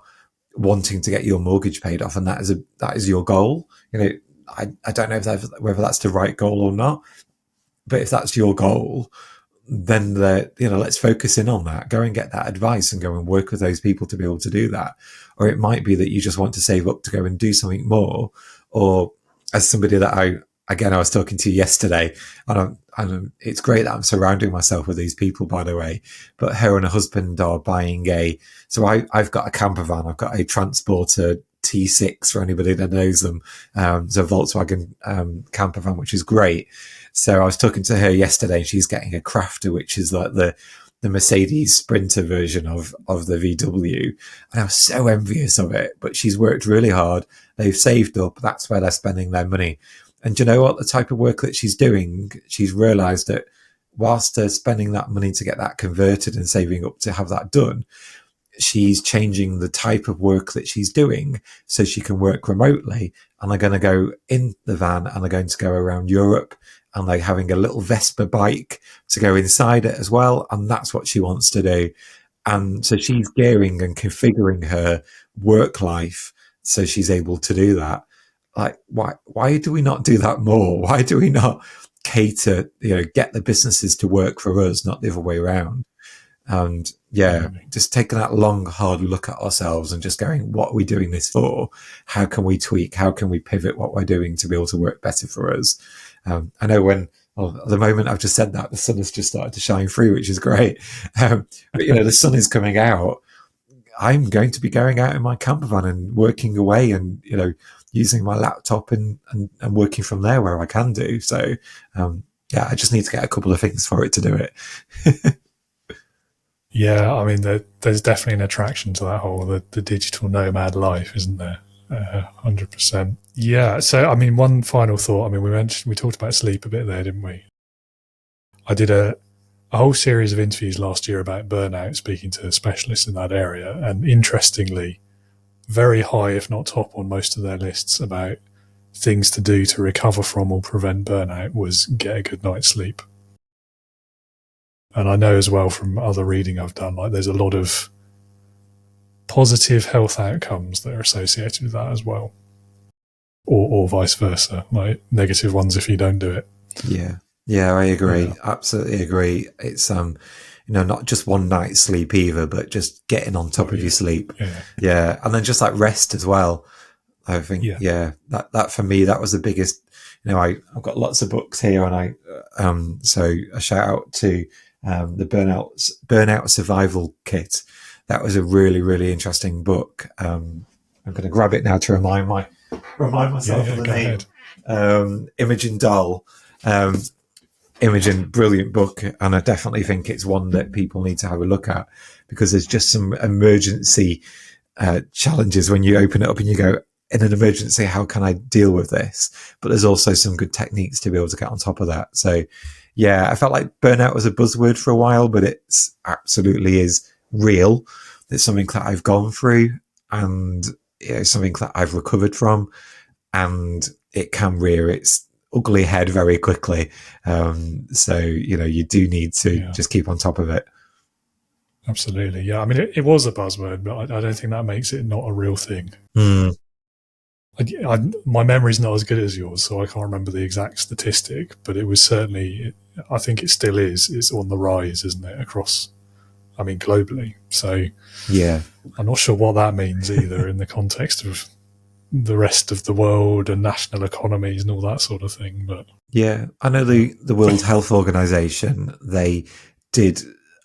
wanting to get your mortgage paid off and that is your goal, I don't know whether that's the right goal or not. But if that's your goal, then let's focus in on that. Go and get that advice and go and work with those people to be able to do that. Or it might be that you just want to save up to go and do something more. Or as somebody that I was talking to yesterday, and it's great that I'm surrounding myself with these people, by the way, but her and her husband are buying I've got a camper van. I've got a Transporter T6 for anybody that knows them. It's a Volkswagen camper van, which is great. So I was talking to her yesterday and she's getting a Crafter, which is like the Mercedes Sprinter version of the VW. And I was so envious of it, but she's worked really hard. They've saved up. That's where they're spending their money. And do you know what? The type of work that she's doing, she's realised that whilst they're spending that money to get that converted and saving up to have that done, she's changing the type of work that she's doing so she can work remotely. And they're going to go in the van and they're going to go around Europe, and they're having a little Vespa bike to go inside it as well. And that's what she wants to do. And so she's gearing and configuring her work life so she's able to do that. Like, why do we not do that more? Why do we not cater, get the businesses to work for us, not the other way around? And just taking that long, hard look at ourselves and just going, what are we doing this for? How can we tweak? How can we pivot what we're doing to be able to work better for us? I know at the moment I've just said that, the sun has just started to shine through, which is great. But, the sun is coming out. I'm going to be going out in my camper van and working away and, using my laptop and working from there where I can do. So, I just need to get a couple of things for it to do it. Yeah, I mean, there's definitely an attraction to that whole the digital nomad life, isn't there? 100%. Yeah. So, I mean, one final thought. I mean, we talked about sleep a bit there, didn't we? I did a whole series of interviews last year about burnout, speaking to specialists in that area. And interestingly, very high, if not top on most of their lists about things to do to recover from or prevent burnout was get a good night's sleep. And I know as well from other reading I've done, like there's a lot of positive health outcomes that are associated with that as well. Or vice versa, like negative ones if you don't do it. Yeah, I agree. Absolutely agree. It's not just one night's sleep either, but just getting on top of your sleep. Yeah. And then just like rest as well. I think, that for me, that was the biggest, I've got lots of books here, and so a shout out to the Burnout Survival Kit. That was a really, really interesting book. I'm going to grab it now to remind myself of the name. Imogen Doll. Imogen, brilliant book, and I definitely think it's one that people need to have a look at, because there's just some emergency challenges when you open it up and you go, in an emergency, how can I deal with this? But there's also some good techniques to be able to get on top of that. So yeah, I felt like burnout was a buzzword for a while, but it's absolutely is real. It's something that I've gone through, and something that I've recovered from, and it can rear its ugly head very quickly. So, you do need to just keep on top of it. Absolutely. Yeah. I mean, it was a buzzword, but I don't think that makes it not a real thing. My memory's not as good as yours, so I can't remember the exact statistic, but it was certainly, I think it still is, it's on the rise, isn't it, across, globally. So yeah, I'm not sure what that means either in the context of the rest of the world and national economies and all that sort of thing. But yeah, I know the World Health Organization, they did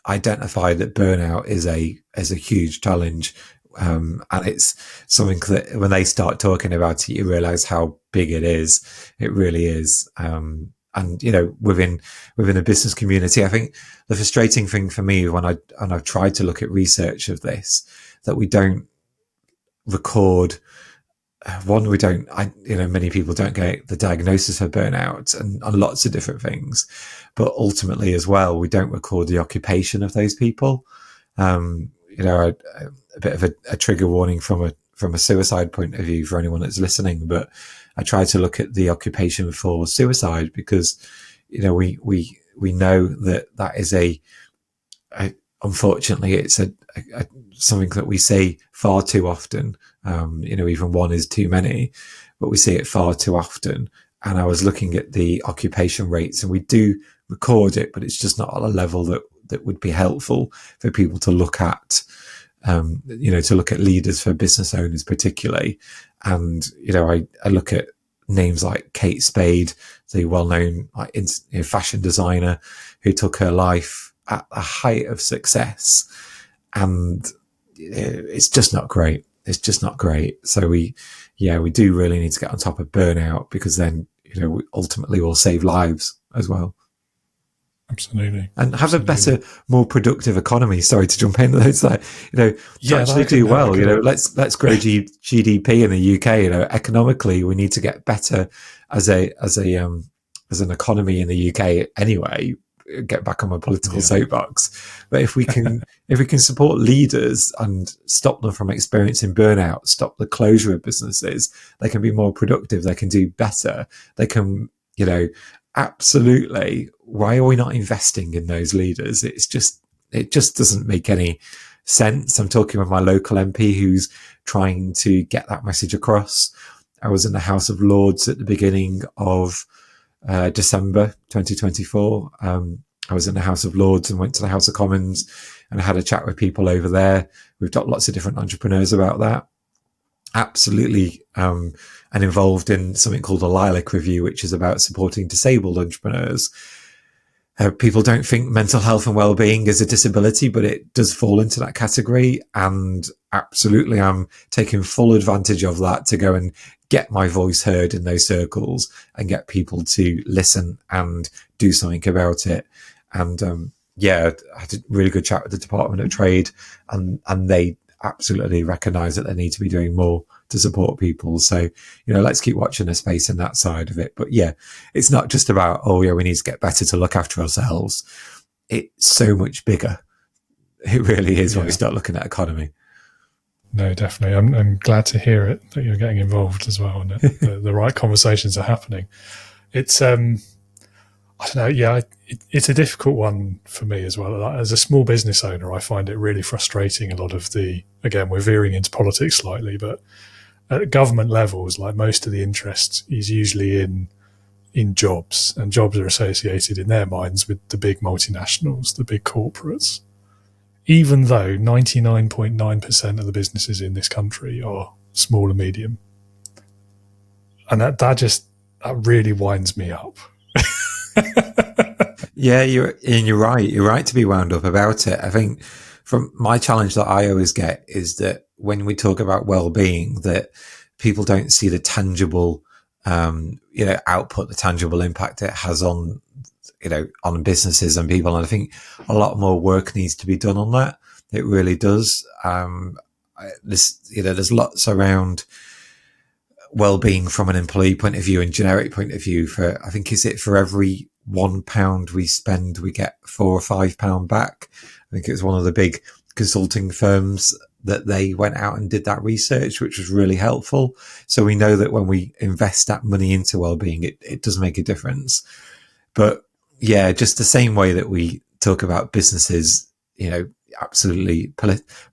identify that burnout is a huge challenge. And it's something that when they start talking about it, you realize how big it is. It really is. And, within the business community, I think the frustrating thing for me I've tried to look at research of this, that we don't record. Many people don't get the diagnosis of burnout and lots of different things, but ultimately as well, we don't record the occupation of those people. A bit of a trigger warning from a suicide point of view for anyone that's listening, but I try to look at the occupation for suicide, because, we know that is unfortunately, it's something that we say far too often. Even one is too many, but we see it far too often. And I was looking at the occupation rates, and we do record it, but it's just not at a level that would be helpful for people to look at. To look at leaders, for business owners particularly. And, I look at names like Kate Spade, the well-known fashion designer who took her life at the height of success. And it's just not great. It's just not great. So we do really need to get on top of burnout, because then, we ultimately will save lives as well. Absolutely. And have a better, more productive economy. Sorry to jump in. It's like, to actually do well, let's grow GDP in the UK. Economically, we need to get better as an economy in the UK anyway. Get back on my political soapbox. But if we can support leaders and stop them from experiencing burnout, stop the closure of businesses, they can be more productive. They can do better. They can, absolutely. Why are we not investing in those leaders? It just doesn't make any sense. I'm talking with my local MP who's trying to get that message across. I was in the House of Lords at the beginning of December 2024. I was in the House of Lords and went to the House of Commons, and I had a chat with people over there. We've got lots of different entrepreneurs about that. Absolutely, and involved in something called the Lilac Review, which is about supporting disabled entrepreneurs. People don't think mental health and well-being is a disability, but it does fall into that category. And absolutely, I'm taking full advantage of that to go and get my voice heard in those circles and get people to listen and do something about it. And I had a really good chat with the Department of Trade, and they absolutely recognise that they need to be doing more to support people. So, let's keep watching the space in that side of it. But yeah, it's not just about, we need to get better to look after ourselves. It's so much bigger. It really is when we start looking at economy. No, definitely. I'm glad to hear it, that you're getting involved as well, and that the right conversations are happening. It's, I don't know, it's a difficult one for me as well. As a small business owner, I find it really frustrating. A lot of again, we're veering into politics slightly, but at government levels, like, most of the interest is usually in jobs, and jobs are associated in their minds with the big multinationals, the big corporates, even though 99.9% of the businesses in this country are small and medium. And that really winds me up. Yeah, you're right. You're right to be wound up about it. I think from my challenge that I always get is that when we talk about well-being, that people don't see the tangible, output, the tangible impact it has on, on businesses and people. And I think a lot more work needs to be done on that. It really does. There's lots around well-being from an employee point of view and generic point of view. I think, is it for every £1 we spend, we get £4 or £5 back? I think it was one of the big consulting firms that they went out and did that research, which was really helpful. So we know that when we invest that money into well-being, it does make a difference. But yeah, just the same way that we talk about businesses, absolutely.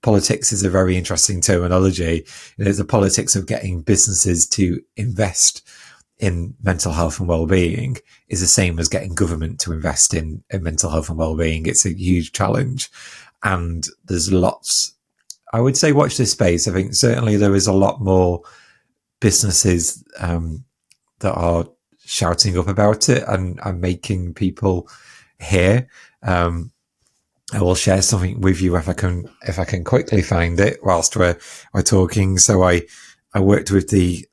Politics is a very interesting terminology. There's the politics of getting businesses to invest in mental health and well-being is the same as getting government to invest in mental health and well-being. It's a huge challenge. And there's lots, I would say, watch this space. I think certainly there is a lot more businesses that are shouting up about it and making people hear. I will share something with you if I can quickly find it whilst we're talking. So I worked with the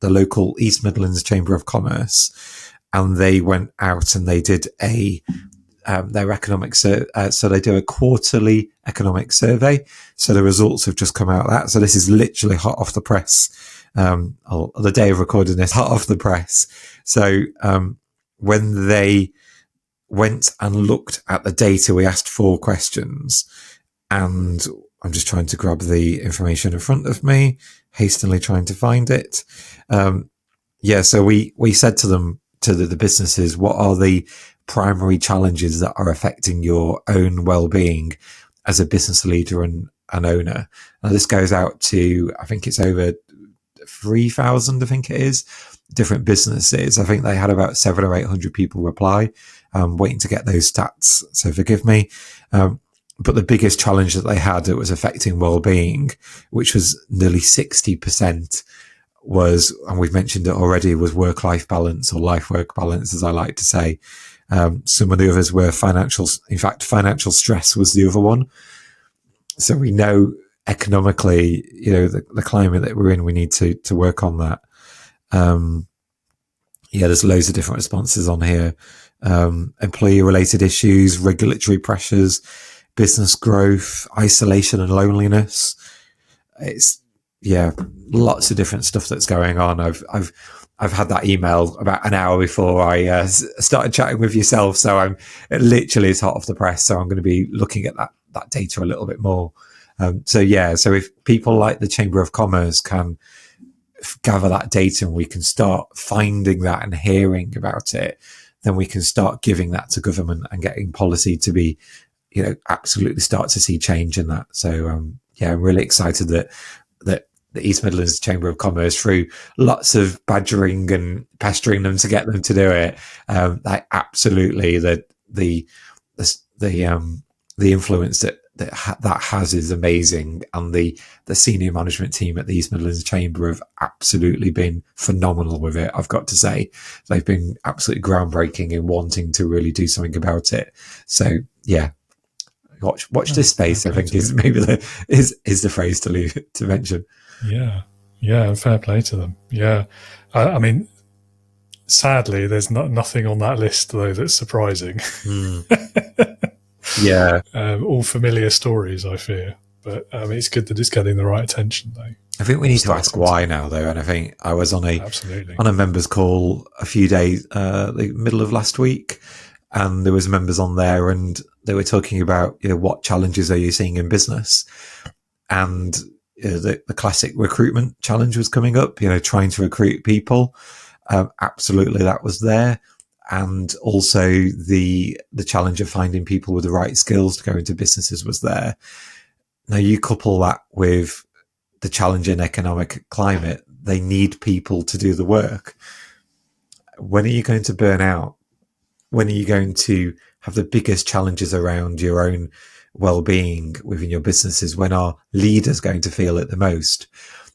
local East Midlands Chamber of Commerce, and they went out and they did their economic so they do a quarterly economic survey. So the results have just come out of that. So this is literally hot off the press. The day of recording this, hot off the press. So when they went and looked at the data, we asked 4 questions, and I'm just trying to grab the information in front of me, hastily trying to find it. So we said to them, to the businesses, what are the primary challenges that are affecting your own well-being as a business leader and an owner? Now this goes out to, I think it's over 3,000, I think it is, different businesses. I think they had about 700 or 800 people reply. Waiting to get those stats, so forgive me. But the biggest challenge that they had that was affecting well-being, which was nearly 60%, was, and we've mentioned it already, was work-life balance, or life-work balance, as I like to say. Some of the others were financial stress was the other one. So we know economically, the climate that we're in, we need to work on that. There's loads of different responses on here. Employee related issues, regulatory pressures, business growth, isolation and loneliness. It's lots of different stuff that's going on. I've had that email about an hour before I started chatting with yourself, so it literally is hot off the press. So I'm going to be looking at that data a little bit more. So if people like the Chamber of Commerce can gather that data and we can start finding that and hearing about it, then we can start giving that to government and getting policy to be, absolutely start to see change in that. So, I'm really excited that the East Midlands Chamber of Commerce, through lots of badgering and pestering them to get them to do it, like absolutely the influence that has is amazing, and the senior management team at the East Midlands Chamber have absolutely been phenomenal with it. I've got to say, they've been absolutely groundbreaking in wanting to really do something about it. So watch this space. I think is maybe is the phrase to mention. Yeah, fair play to them. Yeah, I mean, sadly, there's nothing on that list though that's surprising. Yeah. All familiar stories, I fear. But it's good that it's getting the right attention, though. I think we need to ask why now, though. And I think I was on a members call a few days, the middle of last week, and there was members on there, and they were talking about, what challenges are you seeing in business, and the classic recruitment challenge was coming up. Trying to recruit people. Absolutely, that was there. And also the challenge of finding people with the right skills to go into businesses was there. Now you couple that with the challenging economic climate, they need people to do the work. When are you going to burn out? When are you going to have the biggest challenges around your own well-being within your businesses? When are leaders going to feel it the most?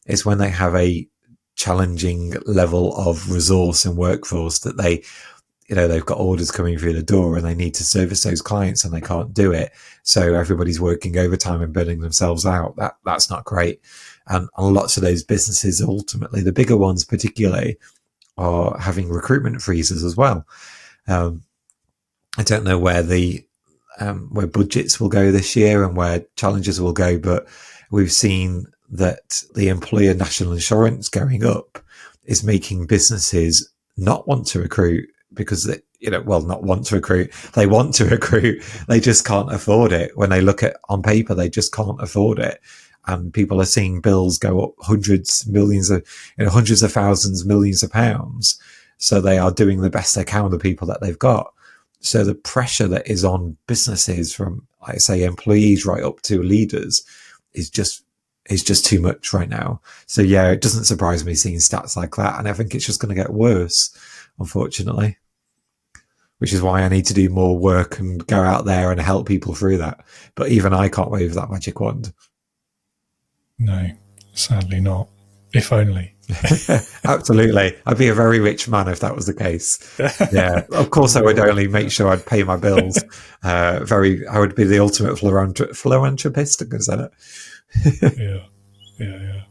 It's when they have a challenging level of resource and workforce that they've got orders coming through the door and they need to service those clients and they can't do it. So everybody's working overtime and burning themselves out. That's not great. And lots of those businesses, ultimately, the bigger ones particularly, are having recruitment freezes as well. I don't know where where budgets will go this year and where challenges will go, but we've seen that the employer national insurance going up is making businesses not want to recruit because not want to recruit. They want to recruit. They just can't afford it. When they look at on paper, they just can't afford it. And people are seeing bills go up hundreds of thousands, millions of pounds. So they are doing the best they can with the people that they've got. So the pressure that is on businesses from, like I say, employees right up to leaders is just too much right now. So yeah, it doesn't surprise me seeing stats like that. And I think it's just going to get worse, unfortunately, which is why I need to do more work and go out there and help people through that. But even I can't wave that magic wand. No, sadly not. If only. Absolutely. I'd be a very rich man if that was the case. Yeah. Of course I would only make sure I'd pay my bills. I would be the ultimate philanthropist, I guess, isn't it? Yeah.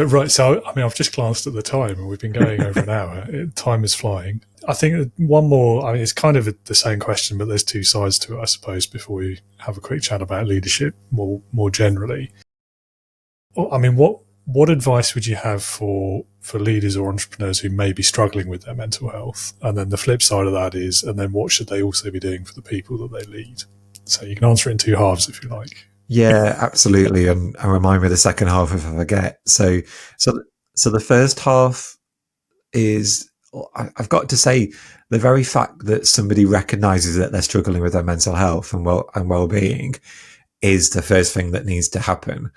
Right. So, I've just glanced at the time and we've been going over an hour. Time is flying. I think one more, it's kind of the same question, but there's two sides to it, I suppose, before we have a quick chat about leadership more generally. What advice would you have for leaders or entrepreneurs who may be struggling with their mental health? And then the flip side of that is, and then what should they also be doing for the people that they lead? So you can answer it in two halves if you like. Yeah, absolutely. And remind me the second half if I forget. So the first half is, I've got to say, the very fact that somebody recognizes that they're struggling with their mental health and well-being is the first thing that needs to happen.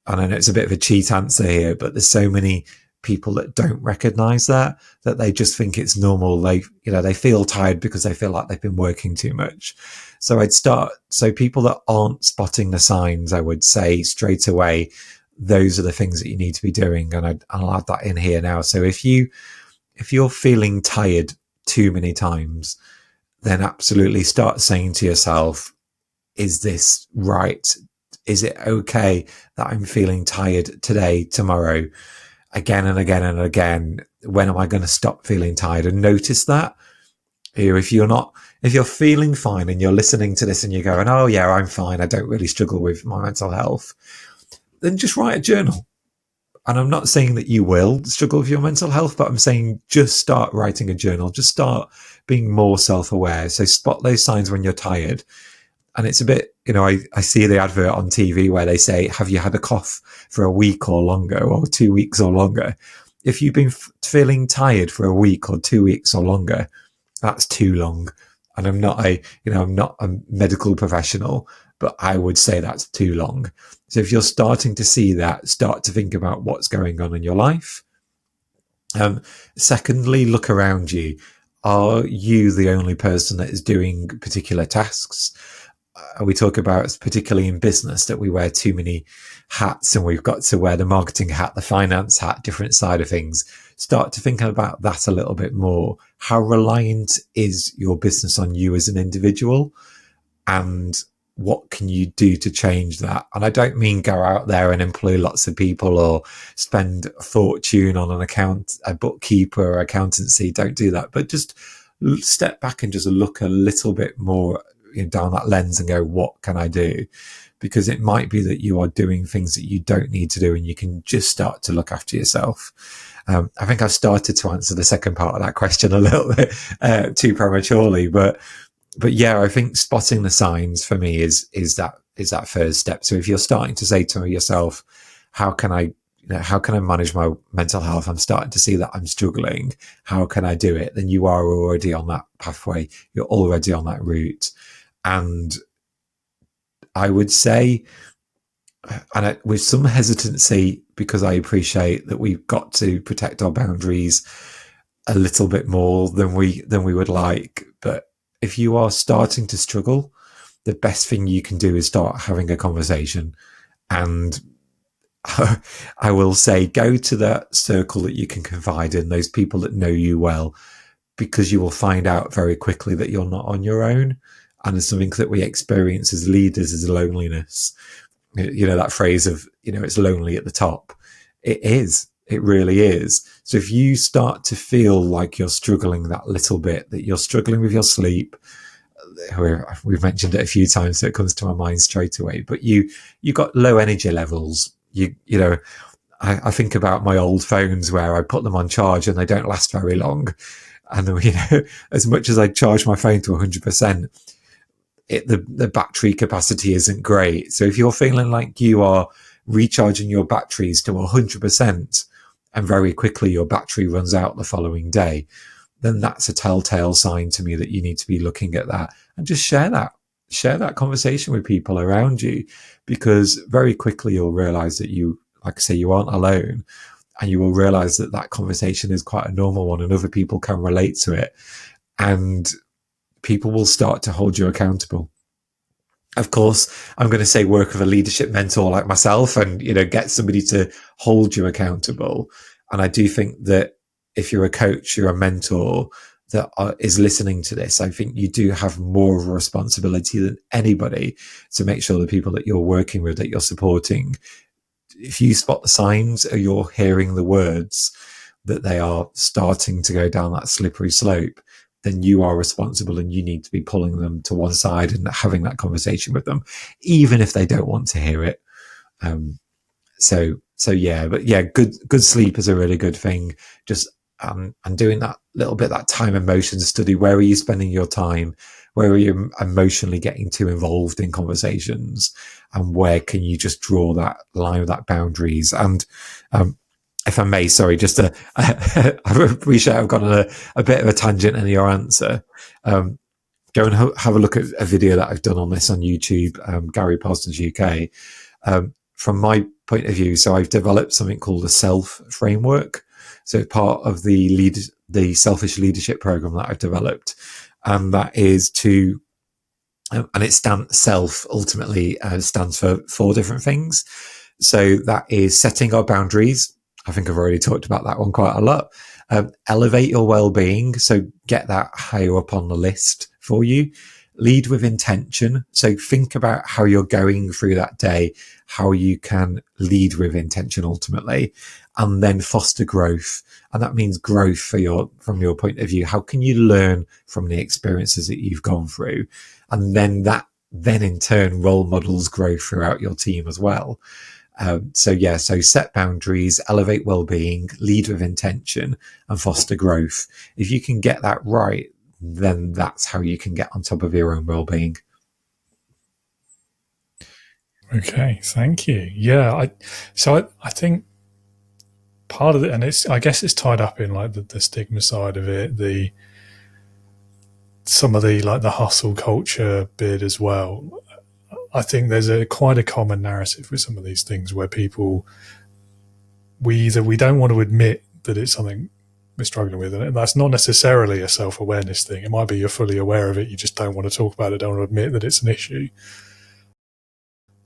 And I know it's a bit of a cheat answer here, but there's so many people that don't recognize that they just think it's normal. They feel tired because they feel like they've been working too much. So so people that aren't spotting the signs, I would say straight away, those are the things that you need to be doing. And I'll add that in here now. So if you're feeling tired too many times, then absolutely start saying to yourself, is this right? Is it okay that I'm feeling tired today, tomorrow, again and again and again? When am I going to stop feeling tired? And notice that. If you're feeling fine and you're listening to this and you're going, oh yeah, I'm fine, I don't really struggle with my mental health, then just write a journal. And I'm not saying that you will struggle with your mental health, but I'm saying just start writing a journal. Just start being more self-aware. So spot those signs when you're tired. And it's a bit, I see the advert on TV where they say, have you had a cough for a week or longer, or 2 weeks or longer? If you've been feeling tired for a week or 2 weeks or longer, that's too long. And I'm not a medical professional, but I would say that's too long. So if you're starting to see that, start to think about what's going on in your life. Secondly, look around you. Are you the only person that is doing particular tasks? We talk about, particularly in business, that we wear too many hats and we've got to wear the marketing hat, the finance hat, different side of things. Start to think about that a little bit more. How reliant is your business on you as an individual? And what can you do to change that? And I don't mean go out there and employ lots of people or spend a fortune on a bookkeeper or accountancy. Don't do that. But just step back and just look a little bit more down that lens and go, what can I do? Because it might be that you are doing things that you don't need to do, and you can just start to look after yourself. I think I've started to answer the second part of that question a little bit too prematurely, but yeah, I think spotting the signs for me is that first step. So if you're starting to say to yourself, how can I manage my mental health? I'm starting to see that I'm struggling. How can I do it? Then you are already on that pathway. You're already on that route. And I would say, and with some hesitancy, because I appreciate that we've got to protect our boundaries a little bit more than we would like. But if you are starting to struggle, the best thing you can do is start having a conversation. And I will say, go to that circle that you can confide in, those people that know you well, because you will find out very quickly that you're not on your own. And it's something that we experience as leaders is loneliness. That phrase of, it's lonely at the top. It is. It really is. So if you start to feel like you're struggling that little bit, that you're struggling with your sleep, we've mentioned it a few times, so it comes to my mind straight away, but you got low energy levels. I think about my old phones where I put them on charge and they don't last very long. And, as much as I charge my phone to 100%, the battery capacity isn't great. So if you're feeling like you are recharging your batteries to 100% and very quickly your battery runs out the following day, then that's a telltale sign to me that you need to be looking at that and just share that conversation with people around you, because very quickly you'll realize that you aren't alone, and you will realize that conversation is quite a normal one and other people can relate to it, and people will start to hold you accountable. Of course, I'm going to say work with a leadership mentor like myself and, get somebody to hold you accountable. And I do think that if you're a coach, you're a mentor that is listening to this, I think you do have more of a responsibility than anybody to make sure the people that you're working with, that you're supporting, if you spot the signs or you're hearing the words that they are starting to go down that slippery slope, then you are responsible and you need to be pulling them to one side and having that conversation with them, even if they don't want to hear it. Good sleep is a really good thing. Just, and doing that little bit, that time and motion study. Where are you spending your time? Where are you emotionally getting too involved in conversations? And where can you just draw that line, that boundaries? And, if I may, sorry, I appreciate I've gone on a bit of a tangent in your answer. Go and have a look at a video that I've done on this on YouTube, Gary Parsons UK. From my point of view, so I've developed something called the SELF framework. So it's part of the selfish leadership program that I've developed. And that is and it SELF ultimately stands for 4 different things. So that is setting our boundaries. I think I've already talked about that one quite a lot. Elevate your well-being. So get that higher up on the list for you. Lead with intention. So think about how you're going through that day, how you can lead with intention ultimately, and then foster growth. And that means growth from your point of view. How can you learn from the experiences that you've gone through? And then then in turn, role models grow throughout your team as well. So set boundaries, elevate well-being, lead with intention, and foster growth. If you can get that right, then that's how you can get on top of your own well-being. Okay, thank you. Yeah, I think part of it, and I guess it's tied up in like the stigma side of it, some of the like the hustle culture bit as well. I think there's quite a common narrative with some of these things where people, we don't want to admit that it's something we're struggling with, and that's not necessarily a self-awareness thing. It might be you're fully aware of it, you just don't want to talk about it, don't want to admit that it's an issue.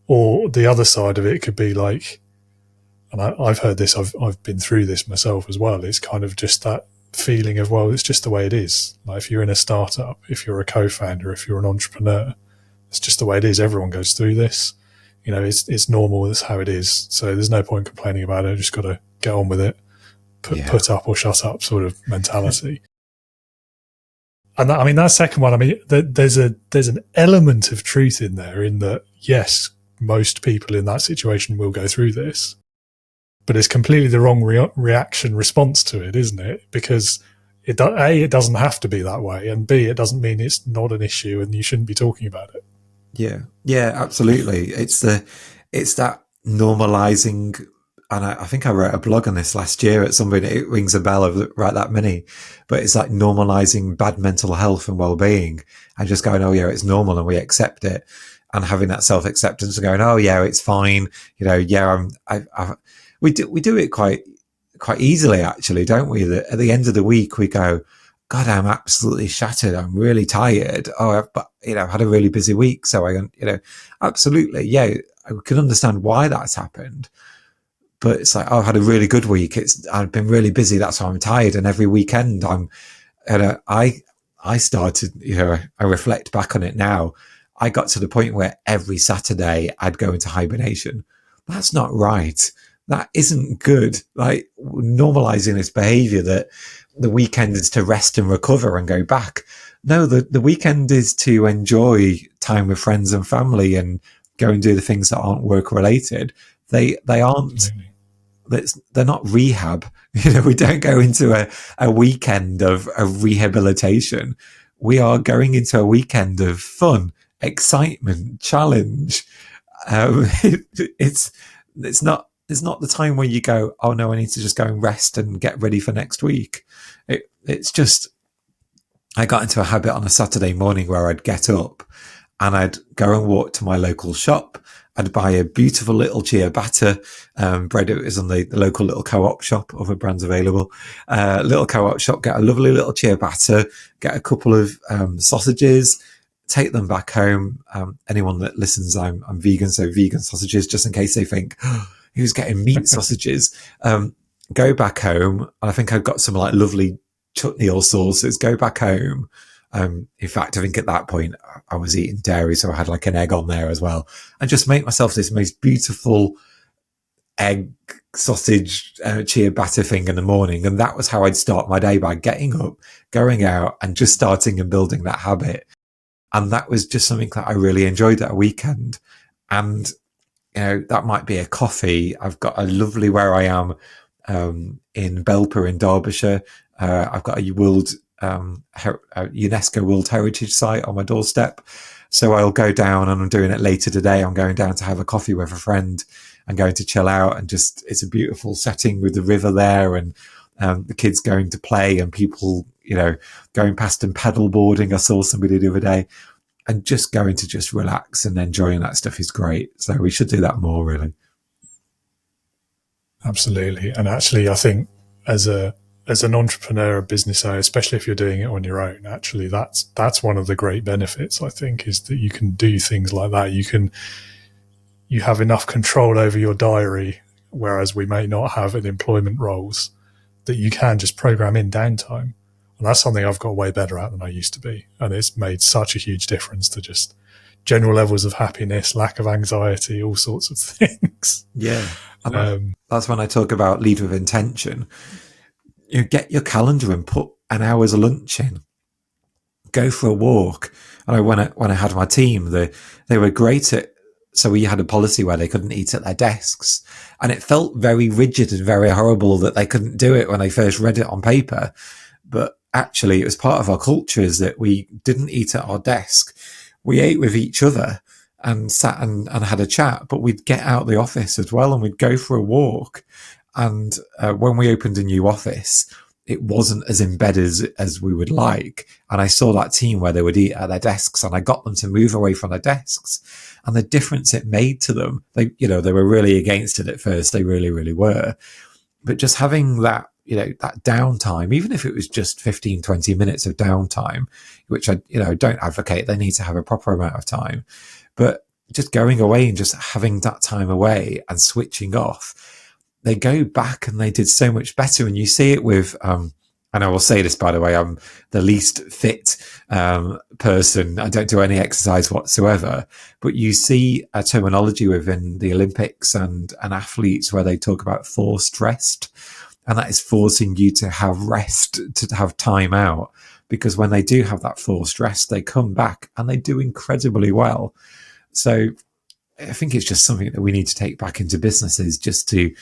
Or the other side of it could be like, and I've heard this, I've been through this myself as well, it's kind of just that feeling of, well, it's just the way it is. Like if you're in a startup, if you're a co-founder, if you're an entrepreneur, it's just the way it is. Everyone goes through this. It's normal. That's how it is. So there's no point complaining about it. Just got to get on with it. Put up or shut up sort of mentality. And that second one, I mean, there's an element of truth in there, in that, yes, most people in that situation will go through this, but it's completely the wrong response to it, isn't it? Because it doesn't have to be that way, and B, it doesn't mean it's not an issue and you shouldn't be talking about it. Yeah, absolutely. It's that normalizing. And I think I wrote a blog on this last year at somebody. It rings a bell of right that many, but it's like normalizing bad mental health and well-being, and just going, oh yeah, it's normal and we accept it, and having that self-acceptance and going, oh yeah, it's fine. We do it quite easily, actually, don't we? That at the end of the week we go, God, I'm absolutely shattered. I'm really tired. But I've had a really busy week, so absolutely, yeah, I can understand why that's happened. But it's like, I've had a really good week. I've been really busy. That's why I'm tired. And every weekend I started, I reflect back on it now. I got to the point where every Saturday I'd go into hibernation. That's not right. That isn't good. Like, normalizing this behavior that the weekend is to rest and recover and go back. No, the weekend is to enjoy time with friends and family and go and do the things that aren't work related. They aren't. They're not rehab. We don't go into a weekend of rehabilitation. We are going into a weekend of fun, excitement, challenge. It's not the time where you go, oh no, I need to just go and rest and get ready for next week. It's just, I got into a habit on a Saturday morning where I'd get up and I'd go and walk to my local shop. I'd buy a beautiful little ciabatta bread. It was on the local little co-op shop. Other brands available. Little co-op shop. Get a lovely little ciabatta. Get a couple of sausages. Take them back home. Anyone that listens, I'm vegan, so vegan sausages, just in case they think, oh, who's getting meat sausages? Go back home. And I think I've got some like lovely chutney or sauces. Go back home. In fact, I think at that point I was eating dairy, so I had like an egg on there as well, and just make myself this most beautiful egg sausage ciabatta thing in the morning. And that was how I'd start my day, by getting up, going out, and just starting and building that habit. And that was just something that I really enjoyed at a weekend. And that might be a coffee. I've got a lovely, where I am in Belper in Derbyshire. I've got a UNESCO World Heritage Site on my doorstep. So I'll go down, and I'm doing it later today. I'm going down to have a coffee with a friend and going to chill out, and just, it's a beautiful setting with the river there, and the kids going to play, and people, going past and paddle boarding. I saw somebody the other day, and just going to just relax and enjoying that stuff is great. So we should do that more, really. Absolutely. And actually, I think as an entrepreneur, a business owner, especially if you're doing it on your own, actually, that's one of the great benefits, I think, is that you can do things like that. You have enough control over your diary, whereas we may not have in employment roles, that you can just program in downtime. And that's something I've got way better at than I used to be. And it's made such a huge difference to just general levels of happiness, lack of anxiety, all sorts of things. Yeah. That's when I talk about lead with intention. You get your calendar and put an hour's of lunch in. Go for a walk. And when I had my team, they were great at. So we had a policy where they couldn't eat at their desks, and it felt very rigid and very horrible that they couldn't do it when they first read it on paper. But actually, it was part of our culture, is that we didn't eat at our desk. We ate with each other and sat and had a chat, but we'd get out of the office as well, and we'd go for a walk. And when we opened a new office, it wasn't as embedded as we would like. And I saw that team where they would eat at their desks, and I got them to move away from their desks. And the difference it made to them, they were really against it at first. They really, really were. But just having that, that downtime, even if it was just 15, 20 minutes of downtime, which I, don't advocate, they need to have a proper amount of time, but just going away and just having that time away and switching off, they go back and they did so much better. And you see it with, and I will say this, by the way, I'm the least fit person. I don't do any exercise whatsoever. But you see a terminology within the Olympics and athletes where they talk about forced rest. And that is forcing you to have rest, to have time out. because when they do have that forced rest, they come back and they do incredibly well. So I think it's just something that we need to take back into businesses, just to,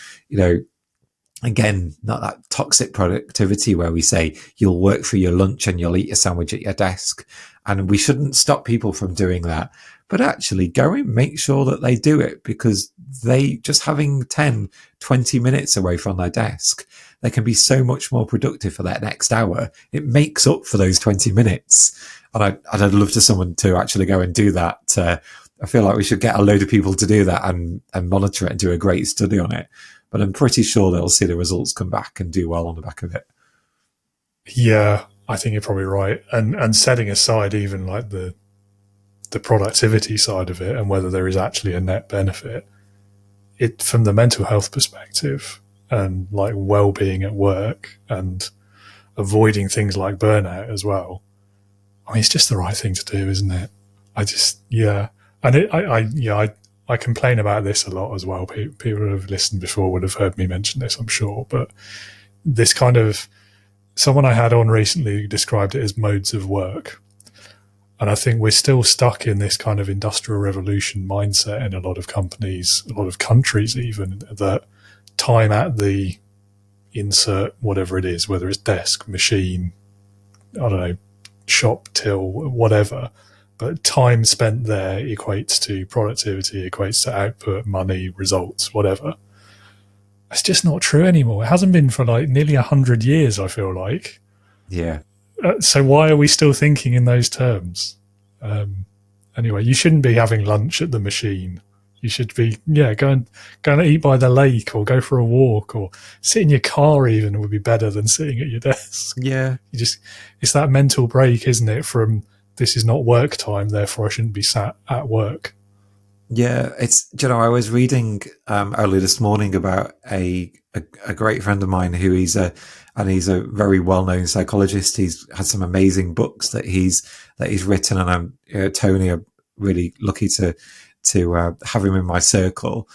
again, not that toxic productivity where we say you'll work for your lunch and you'll eat your sandwich at your desk. And we shouldn't stop people from doing that, but actually go and make sure that they do it, because they just having 10, 20 minutes away from their desk, they can be so much more productive for that next hour. It makes up for those 20 minutes. And I'd love to someone to actually go and do that. I feel like we should get a load of people to do that and monitor it and do a great study on it. But I'm pretty sure they'll see the results come back and do well on the back of it. Yeah, I think you're probably right. And setting aside even like the productivity side of it and whether there is actually a net benefit, it from the mental health perspective and like well-being at work and avoiding things like burnout as well. I mean, it's just the right thing to do, isn't it? And I complain about this a lot as well. People who have listened before would have heard me mention this, I'm sure. But this kind of, someone I had on recently described it as modes of work. And I think we're still stuck in this kind of industrial revolution mindset in a lot of companies, a lot of countries even, that time at the insert whatever it is, whether it's desk, machine, I don't know, shop, till, whatever. But time spent there equates to productivity, equates to output, money, results, whatever. It's just not true anymore. It hasn't been for like nearly 100 years, I feel like. Yeah. So why are we still thinking in those terms? Anyway, you shouldn't be having lunch at the machine. You should be, go and eat by the lake or go for a walk or sit in your car even would be better than sitting at your desk. Yeah. It's that mental break, isn't it, from this is not work time, therefore I shouldn't be sat at work. Yeah, I was reading early this morning about a great friend of mine who he's a very well-known psychologist. He's had some amazing books that he's written, and I'm Tony, I'm really lucky to have him in my circle.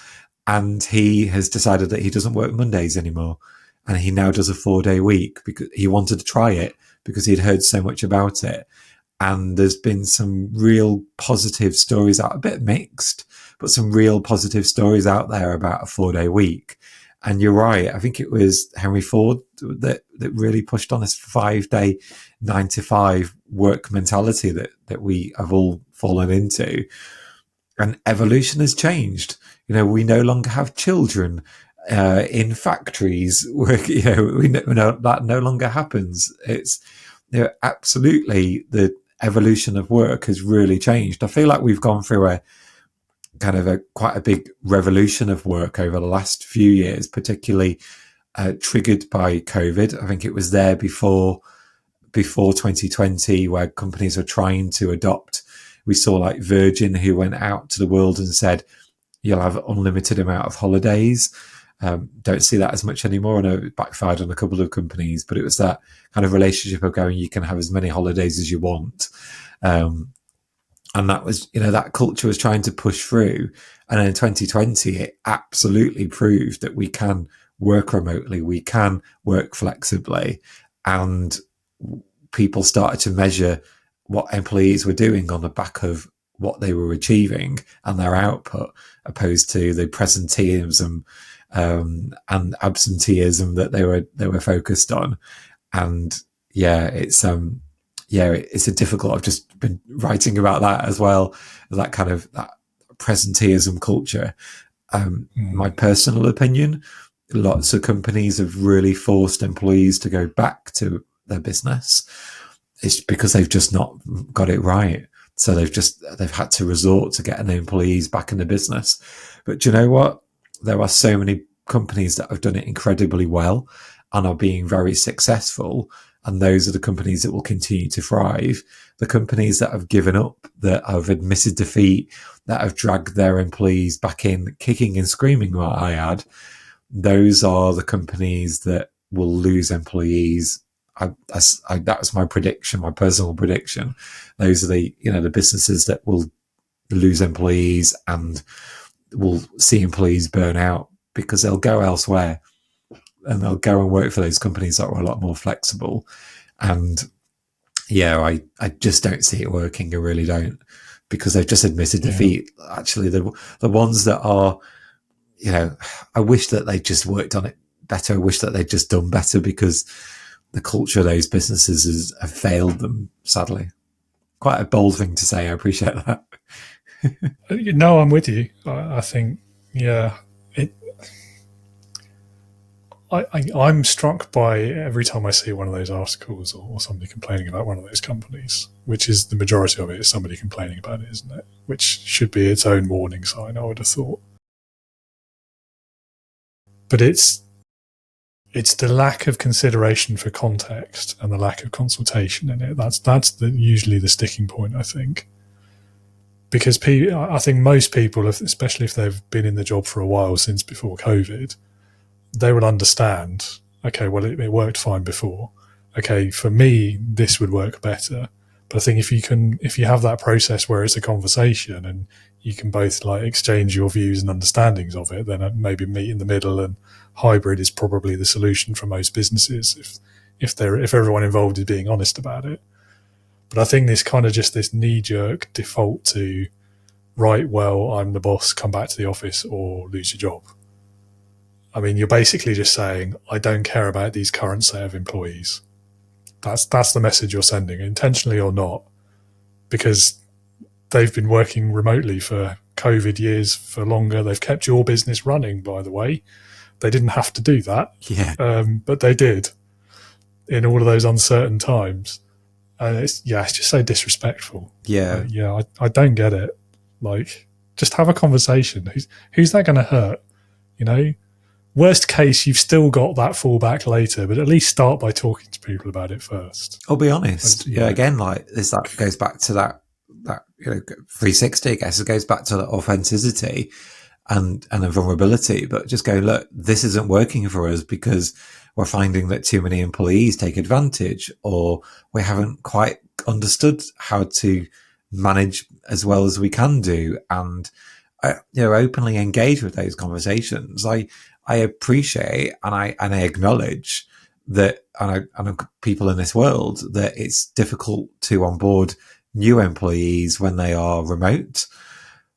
And he has decided that he doesn't work Mondays anymore, and he now does a 4-day week because he wanted to try it because he'd heard so much about it. And there's been some real positive stories out, a bit mixed, but some real positive stories out there about a 4-day week. And you're right. I think it was Henry Ford that really pushed on this 5-day 9-to-5 work mentality that we have all fallen into. And evolution has changed. We no longer have children in factories. We know that no longer happens. It's absolutely the evolution of work has really changed. I feel like we've gone through a kind of quite a big revolution of work over the last few years, particularly triggered by COVID. I think it was there before 2020 where companies were trying to adopt. We saw like Virgin, who went out to the world and said, you'll have unlimited amount of holidays. Don't see that as much anymore. I know it backfired on a couple of companies, but it was that kind of relationship of going, you can have as many holidays as you want. And that was, that culture was trying to push through. And then in 2020, it absolutely proved that we can work remotely. We can work flexibly. And people started to measure what employees were doing on the back of what they were achieving and their output, opposed to the presenteeism and absenteeism that they were focused on. And it's a difficult. I've just been writing about that as well, that kind of that presenteeism culture. My personal opinion, lots of companies have really forced employees to go back to their business. It's because they've just not got it right. So they've had to resort to getting the employees back in the business. But do you know what? There are so many companies that have done it incredibly well and are being very successful. And those are the companies that will continue to thrive. The companies that have given up, that have admitted defeat, that have dragged their employees back in, kicking and screaming, what I add, those are the companies that will lose employees. That was my prediction, my personal prediction. Those are the businesses that will lose employees and will see employees burn out because they'll go elsewhere and they'll go and work for those companies that are a lot more flexible. And Yeah, I just don't see it working. I really don't, because they've just admitted defeat. Actually, the ones that are, I wish that they just worked on it better. I wish that they'd just done better, because the culture of those businesses have failed them, sadly. Quite a bold thing to say. I appreciate that. No, I'm with you. I think, yeah, I'm struck by every time I see one of those articles or somebody complaining about one of those companies, which is the majority of it is somebody complaining about it, isn't it? Which should be its own warning sign, I would have thought. But it's the lack of consideration for context and the lack of consultation in it. That's usually the sticking point, I think. Because I think most people, especially if they've been in the job for a while since before COVID, they will understand, okay, well, it worked fine before. Okay, for me, this would work better. But I think if you have that process where it's a conversation and you can both like exchange your views and understandings of it, then maybe meet in the middle, and hybrid is probably the solution for most businesses if everyone involved is being honest about it. But I think this kind of just this knee-jerk default to, right, well, I'm the boss, come back to the office or lose your job. I mean, you're basically just saying, I don't care about these current set of employees. That's the message you're sending, intentionally or not, because they've been working remotely for COVID years for longer. They've kept your business running, by the way. They didn't have to do that, but they did in all of those uncertain times. And it's just so disrespectful. I don't get it. Like, just have a conversation. Who's that going to hurt? Worst case, you've still got that fallback later, but at least start by talking to people about it first. I'll be honest. Again, like this, that goes back to that 360. I guess it goes back to the authenticity and the vulnerability. But just go, look, this isn't working for us because we're finding that too many employees take advantage, or we haven't quite understood how to manage as well as we can do, and openly engage with those conversations. I appreciate and I acknowledge that, and I know people in this world, that it's difficult to onboard new employees when they are remote,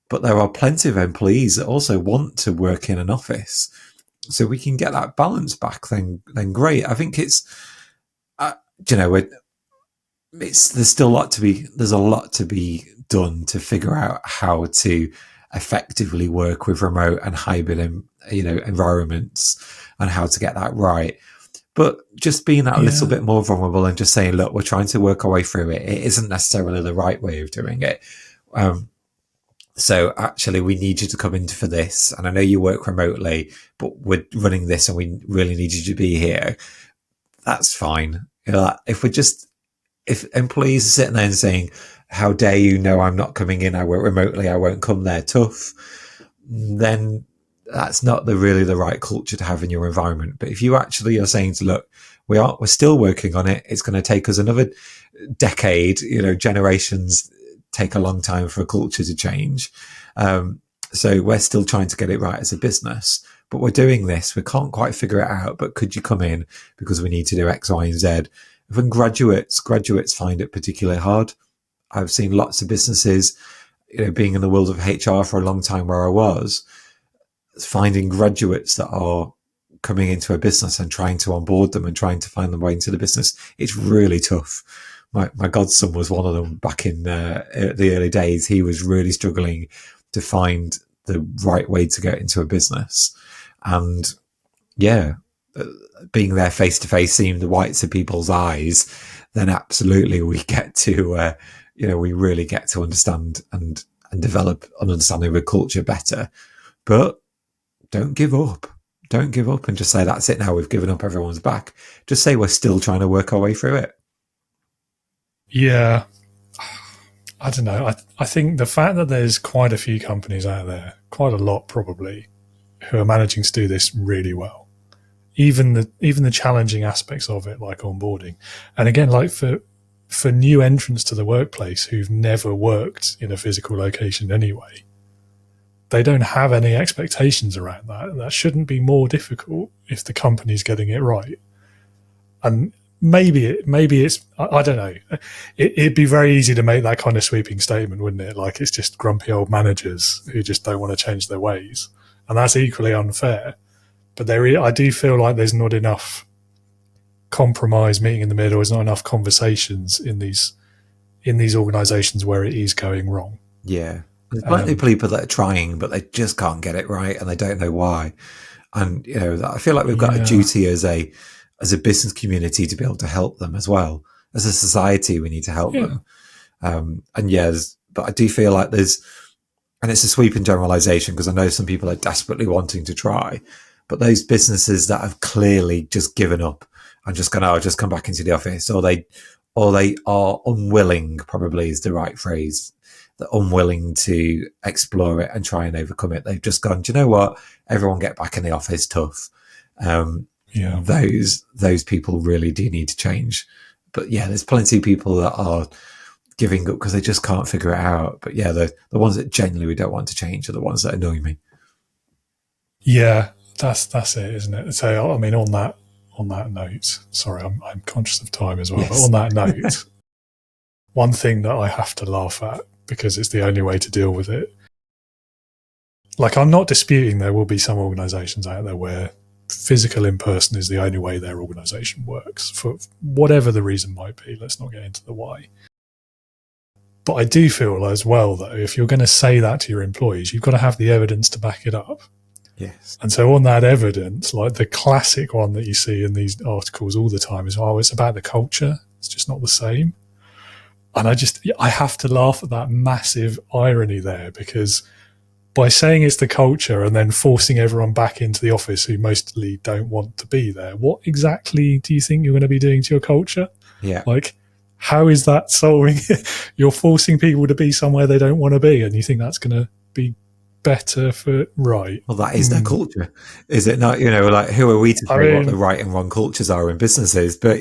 but there are plenty of employees that also want to work in an office. So we can get that balance back, then great. I think it's, there's still there's a lot to be done to figure out how to effectively work with remote and hybrid environments and how to get that right. But just being that little bit more vulnerable and just saying, look, we're trying to work our way through it. It isn't necessarily the right way of doing it. So actually we need you to come in for this. And I know you work remotely, but we're running this and we really need you to be here. That's fine. If employees are sitting there and saying, how dare you know I'm not coming in, I work remotely, I won't come there, tough, then that's not really the right culture to have in your environment. But if you actually are saying to, look, we're still working on it, it's going to take us another decade, generations take a long time for a culture to change. So we're still trying to get it right as a business, but we're doing this, we can't quite figure it out, but could you come in because we need to do X, Y, and Z? When graduates find it particularly hard. I've seen lots of businesses, being in the world of HR for a long time where I was, finding graduates that are coming into a business and trying to onboard them and trying to find their way into the business. It's really tough. My godson was one of them back in the early days. He was really struggling to find the right way to get into a business. And being there face to face, seeing the whites of people's eyes, then absolutely we get to, we really get to understand and develop an understanding of a culture better. But don't give up. Don't give up and just say, that's it now, we've given up, everyone's back. Just say we're still trying to work our way through it. Yeah. I don't know. I think the fact that there's quite a few companies out there, quite a lot probably, who are managing to do this really well. Even the challenging aspects of it, like onboarding. And again, like for new entrants to the workplace who've never worked in a physical location anyway, they don't have any expectations around that. That shouldn't be more difficult if the company's getting it right. And maybe it's I don't know. It'd be very easy to make that kind of sweeping statement, wouldn't it? Like it's just grumpy old managers who just don't want to change their ways, and that's equally unfair. But I do feel like there's not enough compromise, meeting in the middle. There's not enough conversations in these organisations where it is going wrong. Yeah, there's plenty of people that are trying, but they just can't get it right, and they don't know why. And I feel like we've got a duty as a business community to be able to help them as well. As a society, we need to help them. But I do feel like and it's a sweeping generalization because I know some people are desperately wanting to try, but those businesses that have clearly just given up and just gone, I'll just come back into the office, or they are unwilling, probably is the right phrase. They're unwilling to explore it and try and overcome it. They've just gone, do you know what? Everyone get back in the office, tough. Those people really do need to change. But yeah, there's plenty of people that are giving up because they just can't figure it out. But yeah, the ones that genuinely don't want to change are the ones that annoy me. Yeah, that's it, isn't it? So I mean, on that note, sorry, I'm conscious of time as well. Yes. But on that note, one thing that I have to laugh at, because it's the only way to deal with it. Like, I'm not disputing there will be some organisations out there where physical in-person is the only way their organisation works, for whatever the reason might be. Let's not get into the why. But I do feel as well, though, if you're going to say that to your employees, you've got to have the evidence to back it up. Yes. And so on that evidence, like the classic one that you see in these articles all the time is, it's about the culture. It's just not the same. And I have to laugh at that massive irony there, because by saying it's the culture and then forcing everyone back into the office who mostly don't want to be there, what exactly do you think you're going to be doing to your culture? Yeah. Like, how is that solving? You're forcing people to be somewhere they don't want to be, and you think that's going to be better for right? Well, that is their culture, is it not? Like, who are we to say what the right and wrong cultures are in businesses? But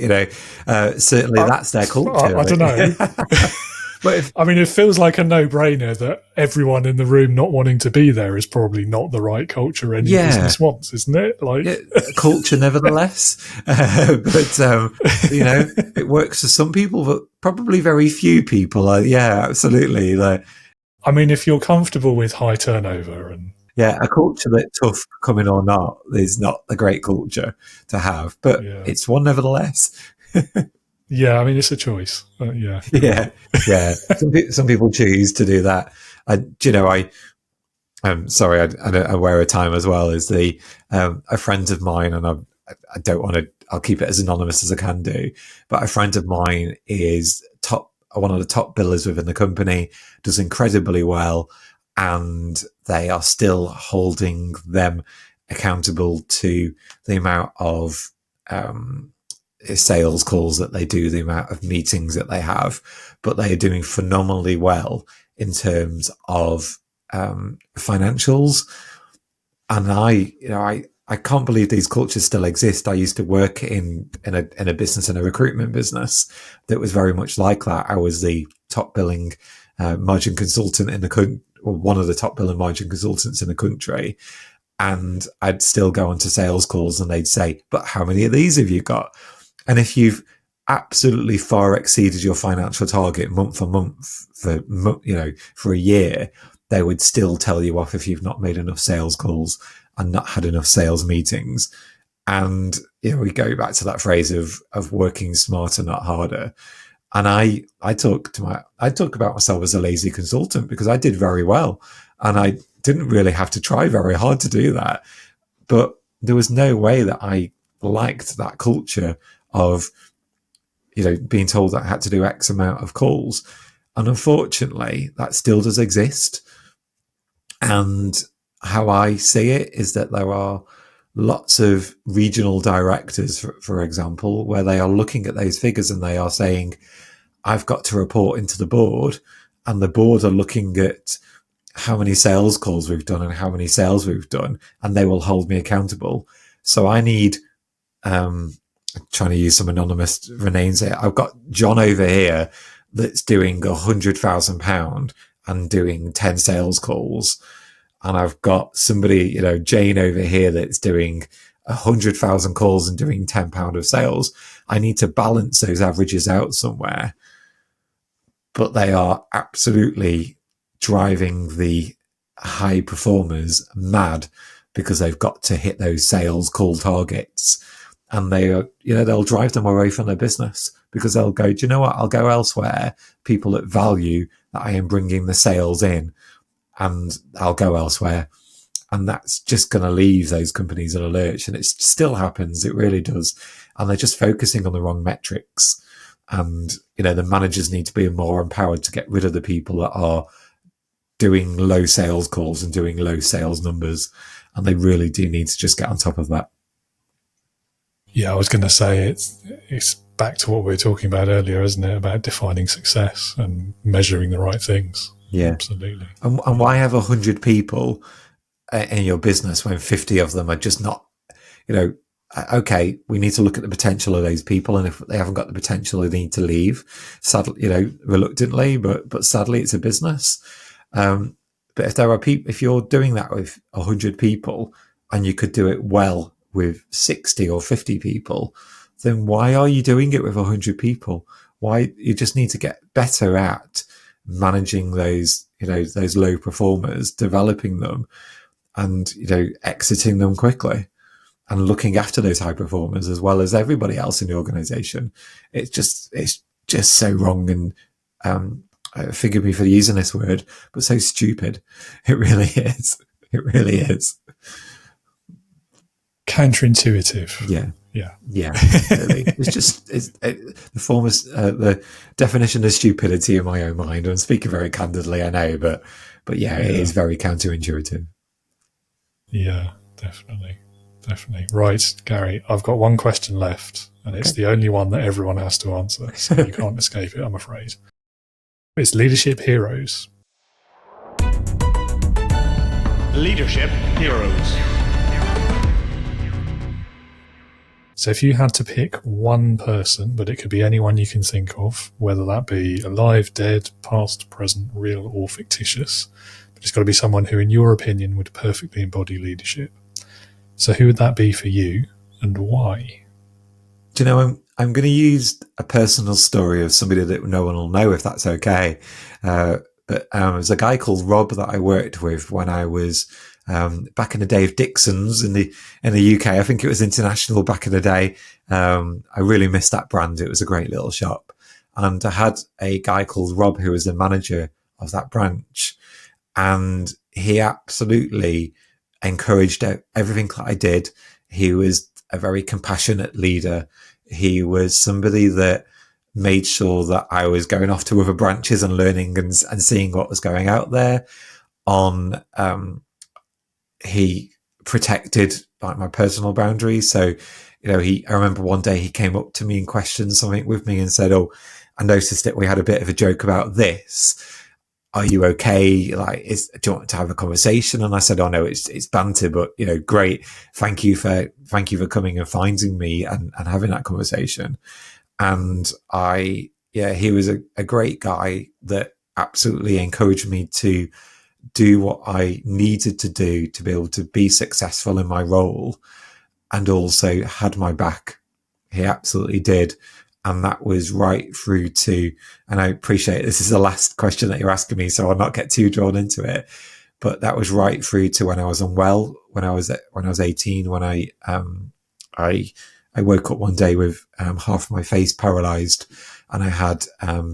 certainly that's their culture. I don't know. But it feels like a no-brainer that everyone in the room not wanting to be there is probably not the right culture any business wants, isn't it? Like, culture, nevertheless. But it works for some people, but probably very few people. Absolutely. If you're comfortable with high turnover and a culture that's tough, coming or not, is not a great culture to have, but it's one nevertheless. Yeah, it's a choice. Some people choose to do that. I'm sorry, I'm aware of time as well. Is a friend of mine, and I don't want to. I'll keep it as anonymous as I can do. But a friend of mine is one of the top billers within the company, does incredibly well, and they are still holding them accountable to the amount of sales calls that they do, the amount of meetings that they have, but they are doing phenomenally well in terms of financials. And I can't believe these cultures still exist. I used to work in a business, in a recruitment business that was very much like that. I was the top billing margin consultant in the country, or one of the top billing margin consultants in the country. And I'd still go onto sales calls and they'd say, but how many of these have you got? And if you've absolutely far exceeded your financial target month on month for a year, they would still tell you off if you've not made enough sales calls and not had enough sales meetings. And we go back to that phrase of working smarter, not harder. And I talk about myself as a lazy consultant because I did very well, and I didn't really have to try very hard to do that. But there was no way that I liked that culture of being told that I had to do X amount of calls. And unfortunately, that still does exist. And how I see it is that there are lots of regional directors, for example, where they are looking at those figures and they are saying, I've got to report into the board, and the board are looking at how many sales calls we've done and how many sales we've done, and they will hold me accountable. So I need, trying to use some anonymous names here. I've got John over here that's doing £100,000 and doing 10 sales calls. And I've got somebody, Jane over here that's doing 100,000 calls and doing £10 of sales. I need to balance those averages out somewhere. But they are absolutely driving the high performers mad because they've got to hit those sales call targets, and they'll drive them away from their business because they'll go, do you know what? I'll go elsewhere. People that value that I am bringing the sales in, and I'll go elsewhere. And that's just going to leave those companies in a lurch. And it still happens. It really does. And they're just focusing on the wrong metrics. And, the managers need to be more empowered to get rid of the people that are doing low sales calls and doing low sales numbers. And they really do need to just get on top of that. Yeah, I was going to say it's back to what we were talking about earlier, isn't it? About defining success and measuring the right things. Yeah, absolutely. And why have 100 people in your business when 50 of them are just not, okay, we need to look at the potential of those people. And if they haven't got the potential, they need to leave, sadly, reluctantly, but sadly it's a business. But if there are people, if you're doing that with 100 people and you could do it well with 60 or 50 people, then why are you doing it with 100 people? Why? You just need to get better at managing those, those low performers, developing them and, exiting them quickly and looking after those high performers as well as everybody else in the organization. It's just so wrong. And, forgive me for using this word, but so stupid. It really is. It really is. Counterintuitive. Yeah. Really. The definition of stupidity in my own mind. I'm speaking very candidly, I know, but yeah, it is very counterintuitive. Yeah, definitely. Right, Gary, I've got one question left, and it's the only one that everyone has to answer, so you can't escape it, I'm afraid. It's leadership heroes. Leadership heroes. So if you had to pick one person, but it could be anyone you can think of, whether that be alive, dead, past, present, real, or fictitious, but it's got to be someone who, in your opinion, would perfectly embody leadership. So who would that be for you, and why? Do you know, I'm going to use a personal story of somebody that no one will know, if that's okay. But there's a guy called Rob that I worked with when I was back in the day of Dixon's in the UK. I think it was international back in the day. I really missed that brand. It was a great little shop. And I had a guy called Rob who was the manager of that branch. And he absolutely encouraged everything that I did. He was a very compassionate leader. He was somebody that made sure that I was going off to other branches and learning and seeing what was going out there. He protected like my personal boundaries. So, I remember one day he came up to me and questioned something with me and said, "Oh, I noticed that we had a bit of a joke about this. Are you okay? Like, do you want to have a conversation?" And I said, "Oh no, it's banter, but great. Thank you for coming and finding me and having that conversation." And he was a great guy that absolutely encouraged me to do what I needed to do to be able to be successful in my role, and also had my back. He absolutely did. And that was right through to, and I appreciate this is the last question that you're asking me, so I'll not get too drawn into it. But that was right through to when I was unwell, when I was 18, when I woke up one day with half my face paralyzed, and I had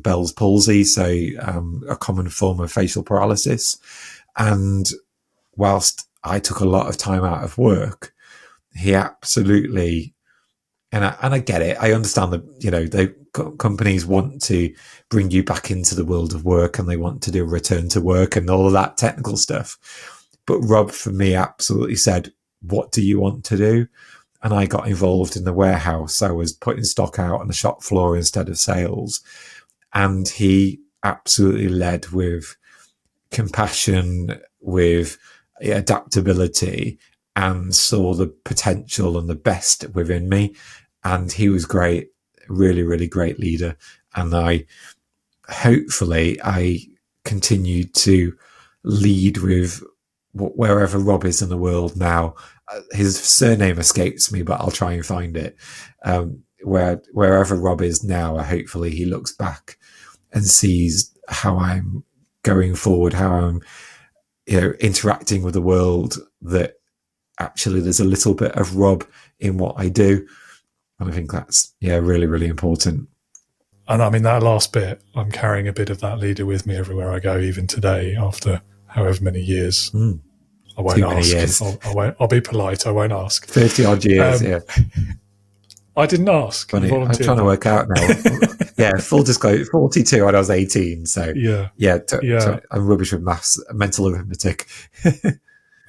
Bell's palsy, so a common form of facial paralysis. And whilst I took a lot of time out of work, he absolutely, and I get it. I understand that, companies want to bring you back into the world of work and they want to do a return to work and all of that technical stuff. But Rob, for me, absolutely said, "What do you want to do?" And I got involved in the warehouse. I was putting stock out on the shop floor instead of sales. And he absolutely led with compassion, with adaptability, and saw the potential and the best within me. And he was great, really, really great leader. And I continued to lead with wherever Rob is in the world now. His surname escapes me, but I'll try and find it. Wherever Rob is now, hopefully he looks back and sees how I'm going forward, how I'm, interacting with the world, that actually there's a little bit of Rob in what I do. And I think that's, really, really important. And I mean, that last bit, I'm carrying a bit of that leader with me everywhere I go, even today, after however many years. I won't Too ask. many years. I'll be polite. I won't ask. 30 odd years, I didn't ask. Funny. I'm trying to work out now. Full disclosure, 42 when I was 18. So I'm rubbish with maths, mental arithmetic.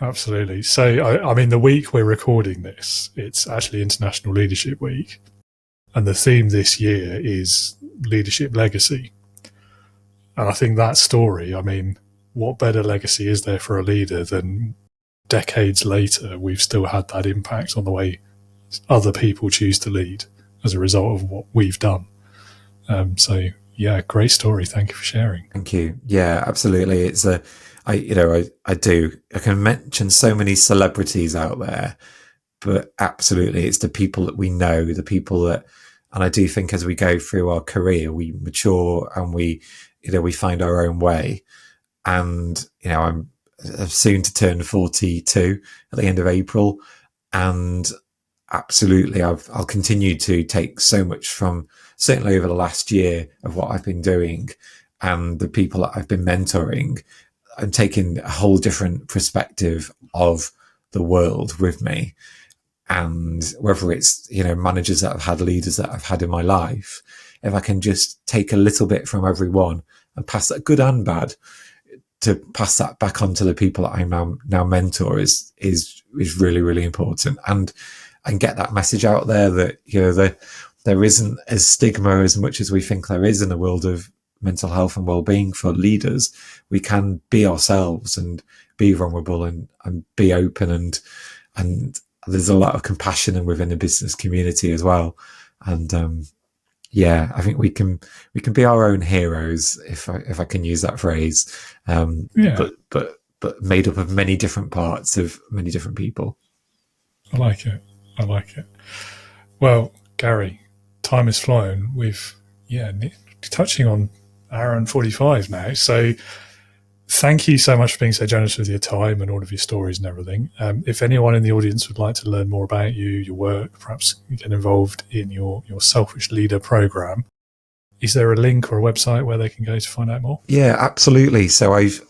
Absolutely. So, I mean, the week we're recording this, it's actually International Leadership Week. And the theme this year is leadership legacy. And I think that story, I mean, what better legacy is there for a leader than decades later, we've still had that impact on the way other people choose to lead as a result of what we've done. Great story. Thank you for sharing. Thank you. Yeah, absolutely. It's I can mention so many celebrities out there, but absolutely it's the people that we know, the people that, and I do think as we go through our career, we mature and we find our own way. And, I'm soon to turn 42 at the end of April. And absolutely, I'll continue to take so much from, certainly over the last year, of what I've been doing and the people that I've been mentoring. I'm taking a whole different perspective of the world with me. And whether it's, managers that I've had, leaders that I've had in my life, if I can just take a little bit from everyone and pass that, good and bad, to pass that back on to the people that I now mentor is really, really important. And get that message out there that, there isn't a stigma as much as we think there is in the world of mental health and well-being for leaders. We can be ourselves and be vulnerable and be open, and there's a lot of compassion within the business community as well. And I think we can be our own heroes, if I can use that phrase. But made up of many different parts of many different people. I like it. Well, Gary, time has flown. We've touching on hour and 45 now. So thank you so much for being so generous with your time and all of your stories and everything. If anyone in the audience would like to learn more about you, your work, perhaps get involved in your Selfish Leader program, is there a link or a website where they can go to find out more? Yeah, absolutely. So I've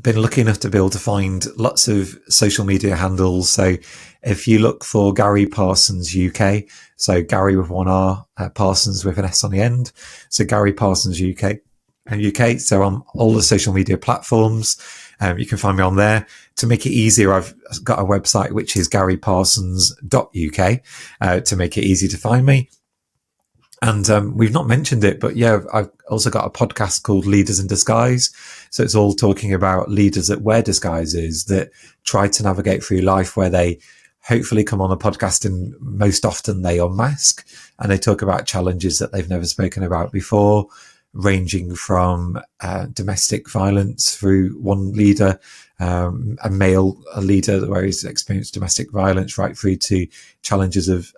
been lucky enough to be able to find lots of social media handles. So if you look for Gary Parsons UK, so Gary with one R, Parsons with an S on the end. So Gary Parsons UK. So on all the social media platforms, you can find me on there. To make it easier, I've got a website which is garyparsons.uk to make it easy to find me. And we've not mentioned it, but I've also got a podcast called Leaders in Disguise. So it's all talking about leaders that wear disguises, that try to navigate through life, where they hopefully come on a podcast and most often they unmask and they talk about challenges that they've never spoken about before, ranging from domestic violence through one leader, a leader where he's experienced domestic violence, right through to challenges of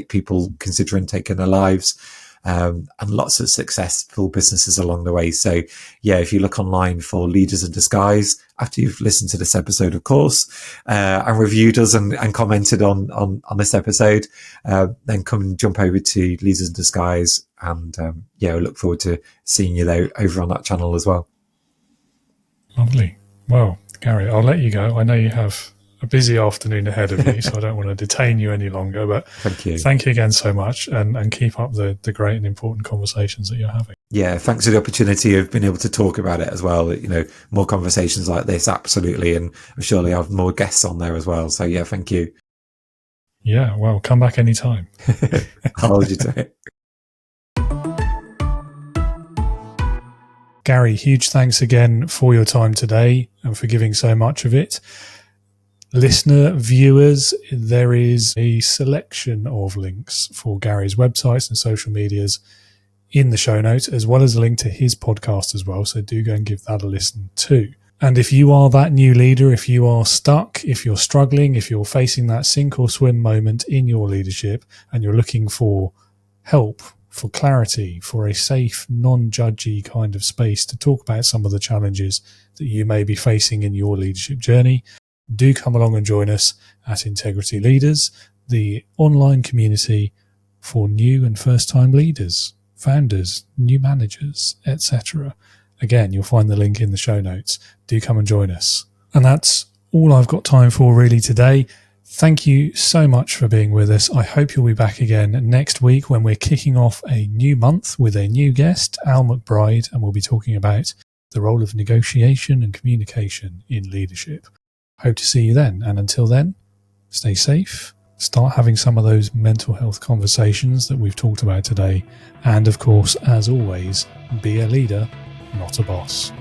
people considering taking their lives, and lots of successful businesses along the way. So if you look online for Leaders in Disguise, after you've listened to this episode, of course, and reviewed us and commented on this episode, then come and jump over to Leaders in Disguise, and I look forward to seeing you there over on that channel as well. Lovely. Well, Gary, I'll let you go. I know you have a busy afternoon ahead of you, so I don't want to detain you any longer, but thank you again so much, and keep up the great and important conversations that you're having. Yeah, thanks for the opportunity of being able to talk about it as well. More conversations like this, absolutely, and I'm sure they have more guests on there as well. So thank you. Yeah, well, come back anytime. I'll hold you to it. Gary, huge thanks again for your time today and for giving so much of it. Listener, viewers, there is a selection of links for Gary's websites and social medias in the show notes, as well as a link to his podcast as well. So do go and give that a listen too. And if you are that new leader, if you are stuck, if you're struggling, if you're facing that sink or swim moment in your leadership and you're looking for help, for clarity, for a safe, non-judgy kind of space to talk about some of the challenges that you may be facing in your leadership journey, do come along and join us at Integrity Leaders, the online community for new and first-time leaders, founders, new managers, etc. Again, you'll find the link in the show notes. Do come and join us. And that's all I've got time for really today. Thank you so much for being with us. I hope you'll be back again next week when we're kicking off a new month with a new guest, Al McBride, and we'll be talking about the role of negotiation and communication in leadership. Hope to see you then. And until then, stay safe. Start having some of those mental health conversations that we've talked about today. And of course, as always, be a leader, not a boss.